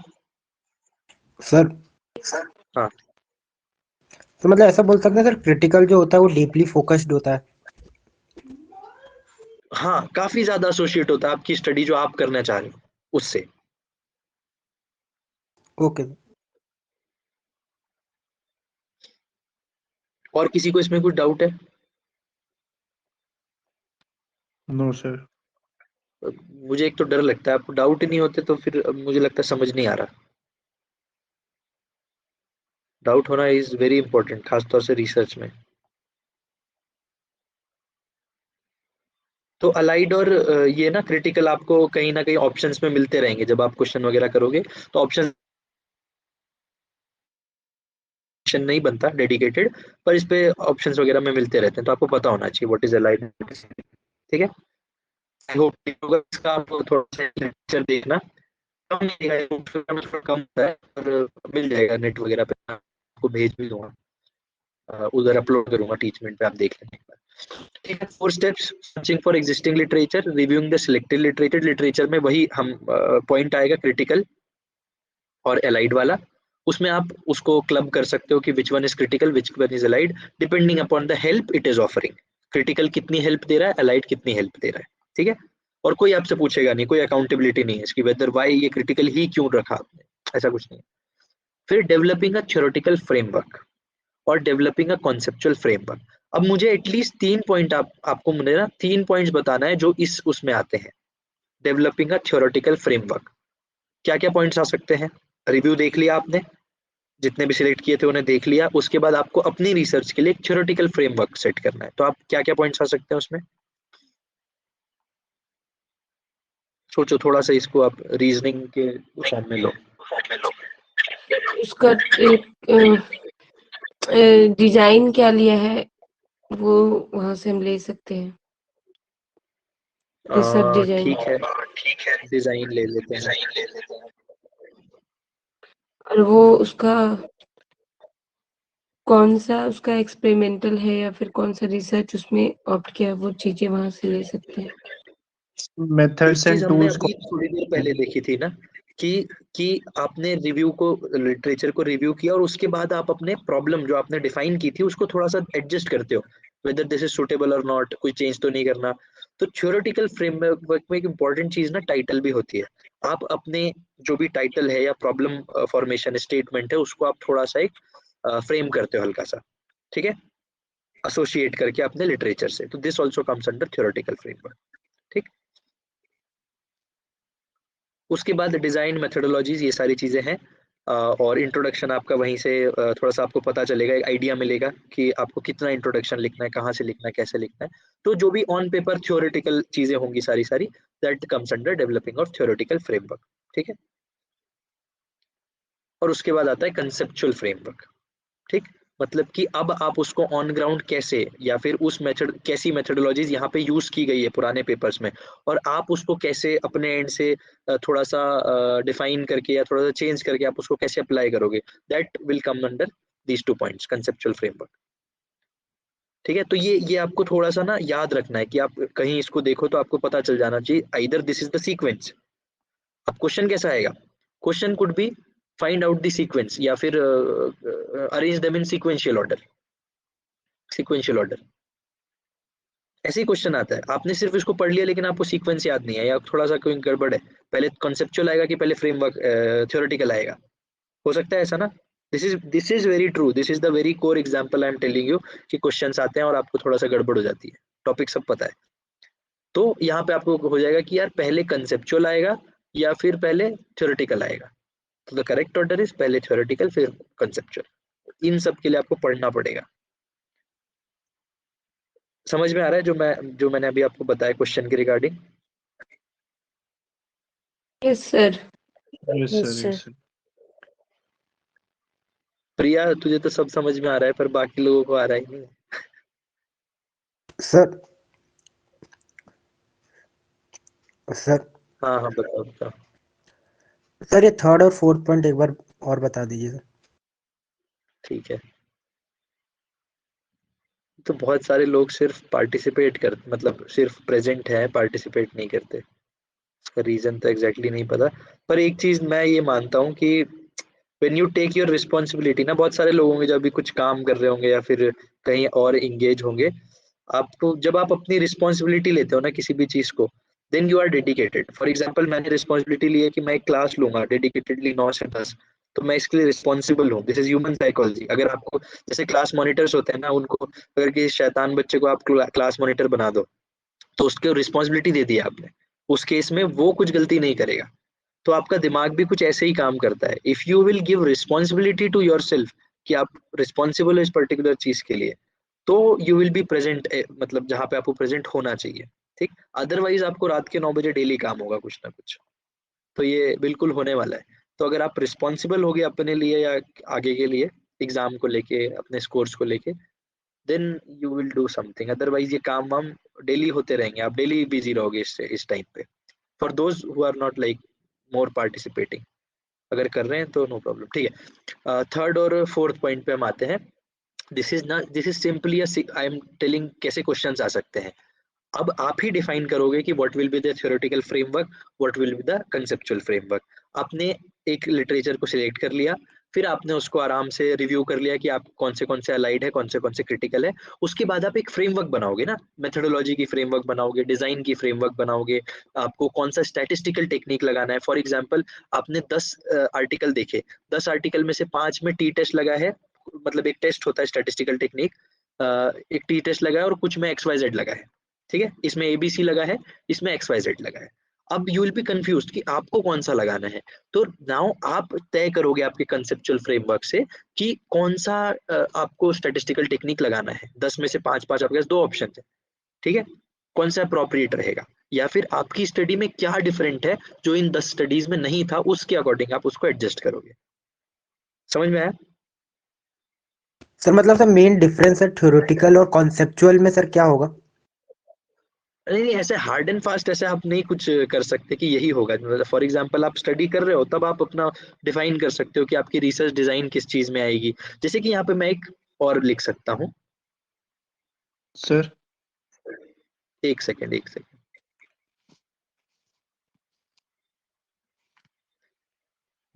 सर हाँ। तो मतलब ऐसा बोल सकते हैं सर, क्रिटिकल जो होता है वो डीपली फोकस्ड होता है। हाँ, काफी ज्यादा एसोसिएट होता है आपकी स्टडी जो आप करना चाह रहे हो उससे। ओके। और किसी को इसमें कुछ डाउट है? No sir. मुझे एक तो डर लगता है, आपको डाउट नहीं होते तो फिर मुझे लगता है समझ नहीं आ रहा। डाउट होना इज वेरी इंपॉर्टेंट, खासतौर से रिसर्च में। तो अलाइड और ये ना क्रिटिकल आपको कहीं ना कहीं ऑप्शंस में मिलते रहेंगे जब आप क्वेश्चन वगैरह करोगे, तो ऑप्शन सेक्शन नहीं बनता डेडिकेटेड, पर इस पे ऑप्शंस वगैरह में मिलते रहते हैं, तो आपको पता होना चाहिए व्हाट इज अलाइड न्यूट्रिशन। ठीक है, आई होप इसका आप थोड़ा सा लेक्चर देखना, कम नहीं देगा, थोड़ा कम होता है, पर मिल जाएगा नेट वगैरह पे, आपको भेज भी दूंगा, उधर अपलोड करूंगा टीचमेंट पे, आप देख लेना एक बार। ठीक है, 4 steps, searching for existing literature, reviewing the selected literature. Literature में वही हम पॉइंट आएगा क्रिटिकल और एलाइड वाला, उसमें आप उसको क्लब कर सकते हो कि which one is critical, which one is allied, depending upon the help it is offering. Critical कितनी हेल्प दे रहा है, एलाइड कितनी हेल्प दे रहा है। ठीक है, और कोई आपसे पूछेगा नहीं, कोई अकाउंटेबिलिटी नहीं है इसकी, वेदर वाई ये क्रिटिकल ही क्यों रखा आपने, ऐसा कुछ नहीं। फिर डेवलपिंग अ थ्योरेटिकल फ्रेमवर्क और डेवलपिंग अ कॉन्सेप्चुअल फ्रेमवर्क। अब मुझे एटलीस्ट 3 पॉइंट आपको मुझे ना 3 पॉइंट्स बताना है जो इस उसमें आते हैं। डेवलपिंग अ थ्योरेटिकल फ्रेमवर्क, क्या क्या पॉइंट्स आ सकते हैं? रिव्यू देख लिया आपने, जितने भी सिलेक्ट किए थे उन्हें देख लिया, उसके बाद आपको अपनी रिसर्च के लिए एक थ्योरेटिकल फ्रेमवर्क सेट करना है, तो आप क्या क्या पॉइंट्स आ सकते हैं उसमें? सोचो थोड़ा सा, इसको आप रीजनिंग के फॉर्म में लो। उसका डिजाइन क्या लिया है वो वहां से हम ले सकते हैं, रिसर्च डिजाइन। ठीक है, डिजाइन ले लेते हैं। और वो उसका कौन सा उसका एक्सपेरिमेंटल है या फिर कौन सा रिसर्च उसमें ऑप्ट किया, वो चीजें वहां से ले सकते हैं। मेथड्स चीज एंड हमने टूल्स अभी थोड़ी देर पहले देखी थी ना, कि आपने रिव्यू को, लिटरेचर को रिव्यू किया और उसके बाद आप अपने प्रॉब्लम जो आपने डिफाइन की थी उसको थोड़ा सा एडजस्ट करते हो, वेदर दिस इज सुटेबल और नॉट, कोई चेंज तो नहीं करना। तो थ्योरेटिकल फ्रेमवर्क में एक इंपॉर्टेंट चीज ना टाइटल भी होती है। आप अपने जो भी टाइटल है या प्रॉब्लम फॉर्मेशन स्टेटमेंट है उसको आप थोड़ा सा एक फ्रेम करते हो हल्का सा, ठीक है, एसोसिएट करके अपने लिटरेचर से, तो this also comes under theoretical framework. ठीक, उसके बाद डिजाइन मेथोडोलॉजीज, ये सारी चीजें हैं, और इंट्रोडक्शन आपका वहीं से थोड़ा सा आपको पता चलेगा, एक आइडिया मिलेगा कि आपको कितना इंट्रोडक्शन लिखना है, कहाँ से लिखना है, कैसे लिखना है। तो जो भी ऑन पेपर थ्योरेटिकल चीजें होंगी सारी सारी, that comes under developing of theoretical framework. ठीक है, और उसके बाद आता है कंसेप्चुअल फ्रेमवर्क। ठीक, मतलब कि अब आप उसको ऑन ग्राउंड कैसे, या फिर उस मेथड, कैसी मेथोडोलॉजीज यहाँ पे यूज की गई है पुराने पेपर्स में, और आप उसको कैसे अपने एंड से थोड़ा सा डिफाइन करके या थोड़ा सा चेंज करके आप उसको कैसे अप्लाई करोगे, that will come under these 2 points, conceptual framework. ठीक है, तो ये आपको थोड़ा सा ना याद रखना है कि आप कहीं इसको देखो तो आपको पता चल जाना चाहिए, either this is the sequence. अब क्वेश्चन कैसा आएगा? Question could be find out the sequence, या फिर arrange them in sequential order, sequential order, ऐसे ही क्वेश्चन आता है। आपने सिर्फ इसको पढ़ लिया लेकिन आपको सीक्वेंस याद नहीं है, या थोड़ा सा कोई गड़बड़ है, पहले कॉन्सेप्चुअल आएगा कि पहले फ्रेमवर्क थ्योरेटिकल आएगा, हो सकता है ऐसा ना। This is very true, this is the very core example I am telling you, कि क्वेश्चंस आते हैं और आपको थोड़ा सा गड़बड़ हो जाती है, टॉपिक सब पता है। तो यहाँ पे आपको हो जाएगा कि यार पहले कंसेप्चुअल आएगा या फिर पहले थ्योरेटिकल आएगा, तो द करेक्ट ऑर्डर इज पहले थ्योरेटिकल फिर कंसेप्चुअल। इन सब के लिए आपको पढ़ना पड़ेगा। समझ में आ रहा है जो मैंने अभी आपको बताया क्वेश्चन के regarding? Yes sir. Yes Yes, sir, sir. Yes sir. Priya, तुझे तो सब समझ में आ रहा है पर बाकी लोगों को आ रहा ही नहीं। सर सर हाँ हाँ, बताओ बताओ। सर ये थर्ड और फोर्थ पॉइंट एक बार और बता दीजिए सर। ठीक है, तो बहुत सारे लोग सिर्फ पार्टिसिपेट कर, मतलब सिर्फ प्रेजेंट है, पार्टिसिपेट नहीं करते। इसका रीजन तो एग्जैक्टली नहीं पता, पर एक चीज मैं ये मानता हूँ कि when you take your responsibility ना, बहुत सारे लोग होंगे जो अभी कुछ काम कर रहे होंगे या फिर कहीं और इंगेज होंगे, आपको जब आप अपनी रिस्पॉन्सिबिलिटी लेते हो ना किसी भी चीज को, then you are dedicated. For example मैंने रिस्पॉन्सिबिलिटी ली है कि मैं एक क्लास लूंगा डेडिकेटेडली 9 से 10, तो मैं इसके लिए रिस्पॉन्सिबल हूँ। This is human psychology. अगर आपको, जैसे क्लास मॉनिटर्स होते हैं ना, उनको अगर किसी शैतान बच्चे को आप क्लास मॉनिटर बना दो, तो उसके रिस्पॉन्सिबिलिटी दे दी आपने, उस केस में वो कुछ गलती नहीं करेगा। तो आपका दिमाग भी कुछ ऐसे ही काम करता है। If you will give responsibility to your yourself आप रिस्पॉन्सिबल हो इस पर्टिकुलर चीज के लिए, तो यू विल बी प्रेजेंट, मतलब जहाँ पे आपको प्रेजेंट होना चाहिए। ठीक, अदरवाइज आपको रात के 9 बजे डेली काम होगा कुछ ना कुछ, तो ये बिल्कुल होने वाला है। तो अगर आप रिस्पॉन्सिबल हो गए अपने लिए या आगे के लिए, एग्जाम को लेके, अपने स्कोर्स को लेके, then you will do something. Otherwise ये काम हम डेली होते रहेंगे, आप डेली बिजी रहोगे इस टाइम पे। For those who are not like more participating, अगर कर रहे हैं तो नो प्रॉब्लम, ठीक है। थर्ड और फोर्थ पॉइंट पे हम आते हैं। This is simply I am telling कैसे क्वेश्चंस आ सकते हैं। अब आप ही डिफाइन करोगे कि what will be the theoretical framework, what will be the conceptual framework. आपने एक लिटरेचर को सिलेक्ट कर लिया, फिर आपने उसको आराम से रिव्यू कर लिया कि आप कौन से अलाइड है, कौन से क्रिटिकल है। उसके बाद आप एक फ्रेमवर्क बनाओगे ना, मेथोडोलॉजी की फ्रेमवर्क बनाओगे, डिजाइन की फ्रेमवर्क बनाओगे, आपको कौन सा स्टैटिस्टिकल टेक्निक लगाना है। फॉर एग्जांपल आपने 10 आर्टिकल देखे, 10 आर्टिकल में से 5 में टी टेस्ट लगा है, मतलब एक टेस्ट होता है स्टैटिस्टिकल टेक्निक, एक टी टेस्ट लगा है और कुछ में XYZ लगा है, ठीक है, इसमें ABC लगा है, इसमें XYZ लगा है। अब यू विल बी कंफ्यूज्ड कि आपको कौन सा लगाना है। तो नाउ आप तय करोगे आपके कंसेप्चुअल फ्रेमवर्क से कि कौन सा आपको स्टैटिस्टिकल टेक्निक लगाना है। 10 में से 5 आपके पास 2 ऑप्शन है, ठीक है, कौन सा अप्रोप्रिएट रहेगा, या फिर आपकी स्टडी में क्या डिफरेंट है जो इन 10 स्टडीज में नहीं था, उसके अकॉर्डिंग आप उसको एडजस्ट करोगे। समझ में आया? सर मतलब सर मेन डिफरेंस है थ्योरेटिकल और कॉन्सेप्चुअल में सर क्या होगा? नहीं, ऐसे हार्ड एंड फास्ट ऐसे आप नहीं कुछ कर सकते कि यही होगा। फॉर एग्जांपल आप स्टडी कर रहे हो तब आप अपना डिफाइन कर सकते हो कि आपकी रिसर्च डिजाइन किस चीज में आएगी। जैसे कि यहाँ पे मैं एक और लिख सकता हूँ। सर एक सेकेंड।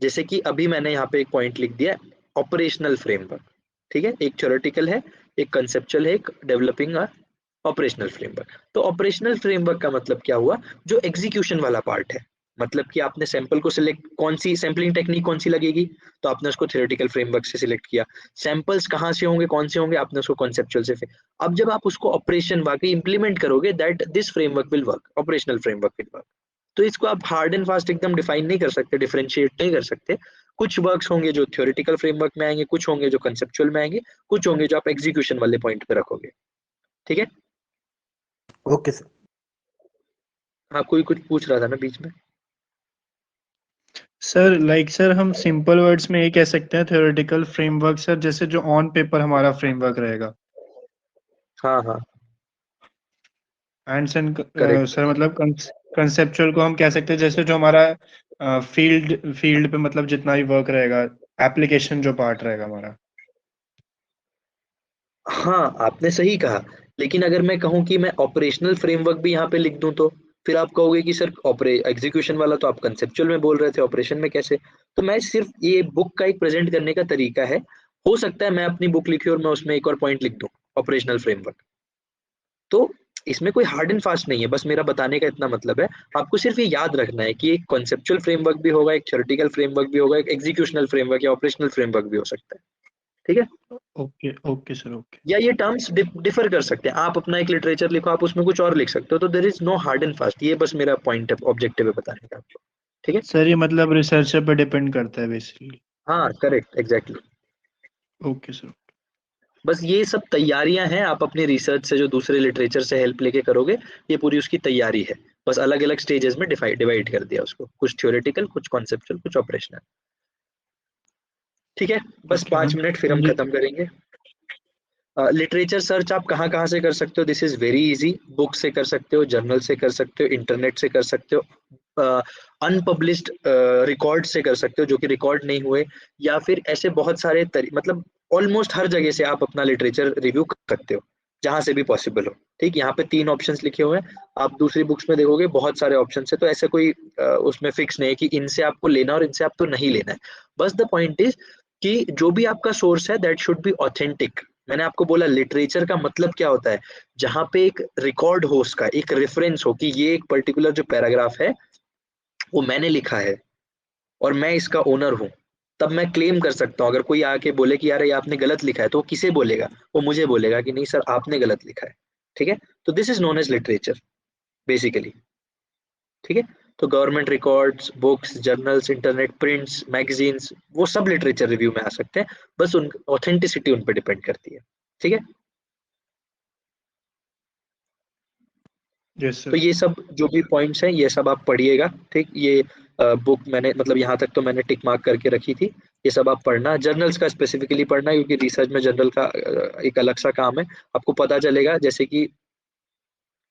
जैसे कि अभी मैंने यहाँ पे एक पॉइंट लिख दिया, ऑपरेशनल फ्रेमवर्क, ठीक है, एक थ्योरेटिकल है, एक कंसेप्चुअल है, एक डेवलपिंग ऑपरेशनल फ्रेमवर्क। तो ऑपरेशनल फ्रेमवर्क का मतलब क्या हुआ, जो एग्जीक्यूशन वाला पार्ट है, मतलब कि आपने सैंपल को सिलेक्ट, कौन सी सैम्पलिंग टेक्निक कौन सी लगेगी, तो आपने उसको थ्योरेटिकल फ्रेमवर्क से सिलेक्ट किया। सैंपल्स कहाँ से होंगे, कौन से होंगे, आपने उसको कॉन्सेप्चुअल से। अब जब आप उसको ऑपरेशन वाकई इंप्लीमेंट करोगे, that this framework will work, operational framework will work. तो इसको आप हार्ड एंड फास्ट एकदम डिफाइन नहीं कर सकते, डिफरेंशिएट नहीं कर सकते। कुछ वर्क्स होंगे जो थ्योरेटिकल फ्रेमवर्क में आएंगे, कुछ होंगे जो कंसेप्चुअल में आएंगे, कुछ होंगे जो आप एग्जीक्यूशन वाले पॉइंट पे रखोगे, ठीक है। Okay sir. हाँ, कोई कुछ पूछ रहा था ना बीच में? सर हम सिंपल वर्ड्स में ये कह सकते हैं थ्योरेटिकल फ्रेमवर्क सर, जैसे जो ऑन पेपर हमारा फ्रेमवर्क रहेगा। हाँ, एंड करेक्ट। सर मतलब कंसेप्चुअल को हम कह सकते हैं जैसे जो हमारा फील्ड पे मतलब जितना भी वर्क रहेगा, एप्लीकेशन जो पार्ट रहेगा हमारा। हाँ, आपने सही कहा, लेकिन अगर मैं कहूँ कि मैं ऑपरेशनल फ्रेमवर्क भी यहाँ पे लिख दूं, तो फिर आप कहोगे कि सर एग्जीक्यूशन वाला तो आप कंसेप्चुअल में बोल रहे थे, ऑपरेशन में कैसे? तो मैं सिर्फ ये बुक का एक प्रेजेंट करने का तरीका है। हो सकता है मैं अपनी बुक लिखी और मैं उसमें एक और पॉइंट लिख दूं, ऑपरेशनल फ्रेमवर्क। तो इसमें कोई हार्ड एंड फास्ट नहीं है, बस मेरा बताने का इतना मतलब है। आपको सिर्फ ये याद रखना है कि एक कॉन्सेप्चुअल फ्रेमवर्क भी होगा, एक थ्योरेटिकल फ्रेमवर्क भी होगा, एक एग्जीक्यूशनल फ्रेमवर्क या ऑपरेशनल फ्रेमवर्क भी हो सकता है, ठीक है। Okay sir, okay. या ये टर्म्स डिफर कर सकते हैं, आप अपना एक लिटरेचर लिखो, आप उसमें कुछ और लिख सकते हो, तो there is no hard and fast. ये बस मेरा पॉइंट है, ऑब्जेक्टिव है बताने का आपको, ठीक है। सर ये मतलब रिसर्चर पे डिपेंड करता है बेसिकली। हाँ, करेक्ट, एग्जैक्टली। Okay sir. बस ये सब तैयारियां हैं, आप अपनी रिसर्च से जो दूसरे लिटरेचर से हेल्प लेके करोगे, ये पूरी उसकी तैयारी है। बस अलग अलग स्टेजेस में डिवाइड कर दिया उसको, कुछ थ्योरेटिकल, कुछ कॉन्सेप्चुअल, कुछ ऑपरेशनल, ठीक है। बस ओके 5 हाँ मिनट फिर हम जी। खत्म करेंगे। लिटरेचर सर्च आप कहाँ कहाँ से कर सकते हो? This is very easy. Book से कर सकते हो, जर्नल से कर सकते हो, इंटरनेट से कर सकते हो, अनपब्लिश्ड रिकॉर्ड से कर सकते हो जो कि रिकॉर्ड नहीं हुए, या फिर ऐसे बहुत सारे मतलब ऑलमोस्ट हर जगह से आप अपना लिटरेचर रिव्यू कर सकते हो, जहां से भी पॉसिबल हो, ठीक। यहाँ पे 3 ऑप्शंस लिखे हुए हैं, आप दूसरी बुक्स में देखोगे बहुत सारे ऑप्शंस है, तो ऐसे कोई उसमें फिक्स नहीं है कि इनसे आपको लेना और इनसे आपको नहीं लेना है। बस द पॉइंट इज कि जो भी आपका सोर्स है दैट शुड बी ऑथेंटिक। मैंने आपको बोला लिटरेचर का मतलब क्या होता है, जहां पे एक रिकॉर्ड हो, उसका एक रेफरेंस हो कि ये एक पर्टिकुलर जो पैराग्राफ है वो मैंने लिखा है और मैं इसका ओनर हूँ, तब मैं क्लेम कर सकता हूँ। अगर कोई आके बोले कि यार ये आपने गलत लिखा है, तो वो किसे बोलेगा? वो मुझे बोलेगा कि नहीं सर आपने गलत लिखा है, ठीक है। तो this is known as literature basically, ठीक है। तो government records, books, journals, internet, prints, magazines, वो सब लिटरेचर रिव्यू में आ सकते हैं, बस उन ऑथेंटिसिटी उन पर डिपेंड करती है, ठीक है। यस तो सर। ये सब जो भी पॉइंट्स हैं ये सब आप पढ़िएगा, ठीक। ये बुक मैंने मतलब यहाँ तक तो मैंने टिक मार्क करके रखी थी, ये सब आप पढ़ना, जर्नल्स का स्पेसिफिकली पढ़ना, क्योंकि रिसर्च में जर्नल का एक अलग सा काम है। आपको पता चलेगा जैसे कि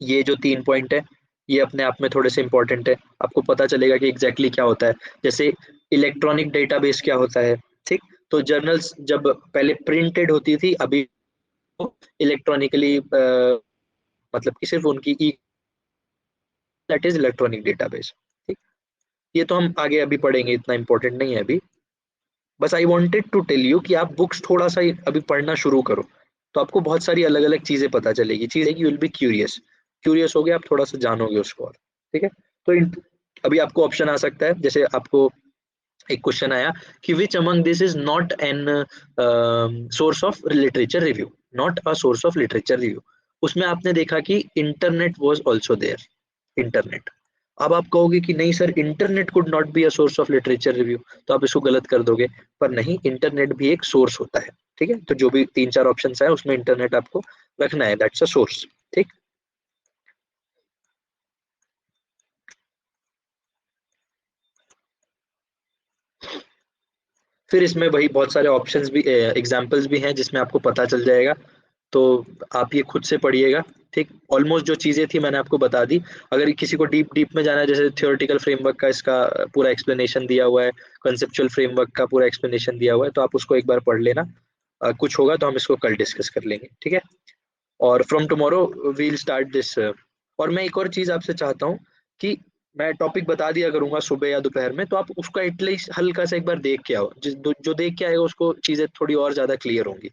ये जो 3 पॉइंट है ये अपने आप में थोड़े से इंपॉर्टेंट है, आपको पता चलेगा कि एग्जैक्टली क्या होता है। जैसे इलेक्ट्रॉनिक डेटाबेस क्या होता है, ठीक। तो जर्नल्स जब पहले प्रिंटेड होती थी, अभी इलेक्ट्रॉनिकली मतलब कि सिर्फ उनकी दैट इज इलेक्ट्रॉनिक डेटाबेस, ठीक। ये तो हम आगे अभी पढ़ेंगे, इतना इंपॉर्टेंट नहीं है अभी। बस I wanted to tell you कि आप बुक्स थोड़ा सा अभी पढ़ना शुरू करो, तो आपको बहुत सारी अलग अलग चीजें पता चलेगी। चीज है कि you will be curious, curious हो गए आप थोड़ा सा जानोगे उसको और, ठीक है। तो अभी आपको ऑप्शन आ सकता है, जैसे आपको एक क्वेश्चन आया कि which among this is not an source of literature review, not a source of literature review. उसमें आपने देखा कि internet was also there, internet. अब आप कहोगे कि नहीं sir internet could not be a source of literature review, तो आप इसको गलत कर दोगे, पर नहीं, इंटरनेट भी एक सोर्स होता है, ठीक है। तो जो भी 3-4 ऑप्शंस है उसमें इंटरनेट आपको रखना है, दैट्स अ सोर्स, ठीक। फिर इसमें वही बहुत सारे ऑप्शंस भी एग्जांपल्स भी हैं जिसमें आपको पता चल जाएगा, तो आप ये खुद से पढ़िएगा, ठीक। ऑलमोस्ट जो चीजें थी मैंने आपको बता दी। अगर किसी को डीप डीप में जाना है, जैसे थियोरेटिकल फ्रेमवर्क का इसका पूरा एक्सप्लेनेशन दिया हुआ है, कंसेप्चुअल फ्रेमवर्क का पूरा एक्सप्लेनेशन दिया हुआ है, तो आप उसको एक बार पढ़ लेना। कुछ होगा तो हम इसको कल डिस्कस कर लेंगे, ठीक है। और from tomorrow we'll start this. और मैं एक और चीज आपसे चाहता हूँ कि मैं टॉपिक बता दिया करूंगा सुबह या दोपहर में, तो आप उसका एटलीस्ट हल्का सा एक बार देख के आओ, जो देख के आएगा उसको चीजें थोड़ी और ज्यादा क्लियर होंगी,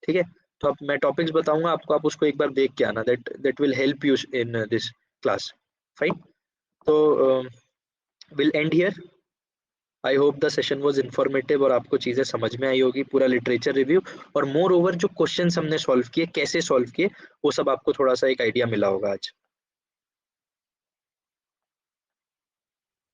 ठीक है। तो अब मैं टॉपिक्स बताऊंगा आपको, आप उसको एक बार देख के आना, that will help you in this class, fine. तो will end here. I hope the session was informative और आपको चीजें समझ में आई होगी, पूरा लिटरेचर रिव्यू, और मोर ओवर जो क्वेश्चंस हमने सॉल्व किए, कैसे सॉल्व किए, वो सब आपको थोड़ा सा एक आइडिया मिला होगा आज।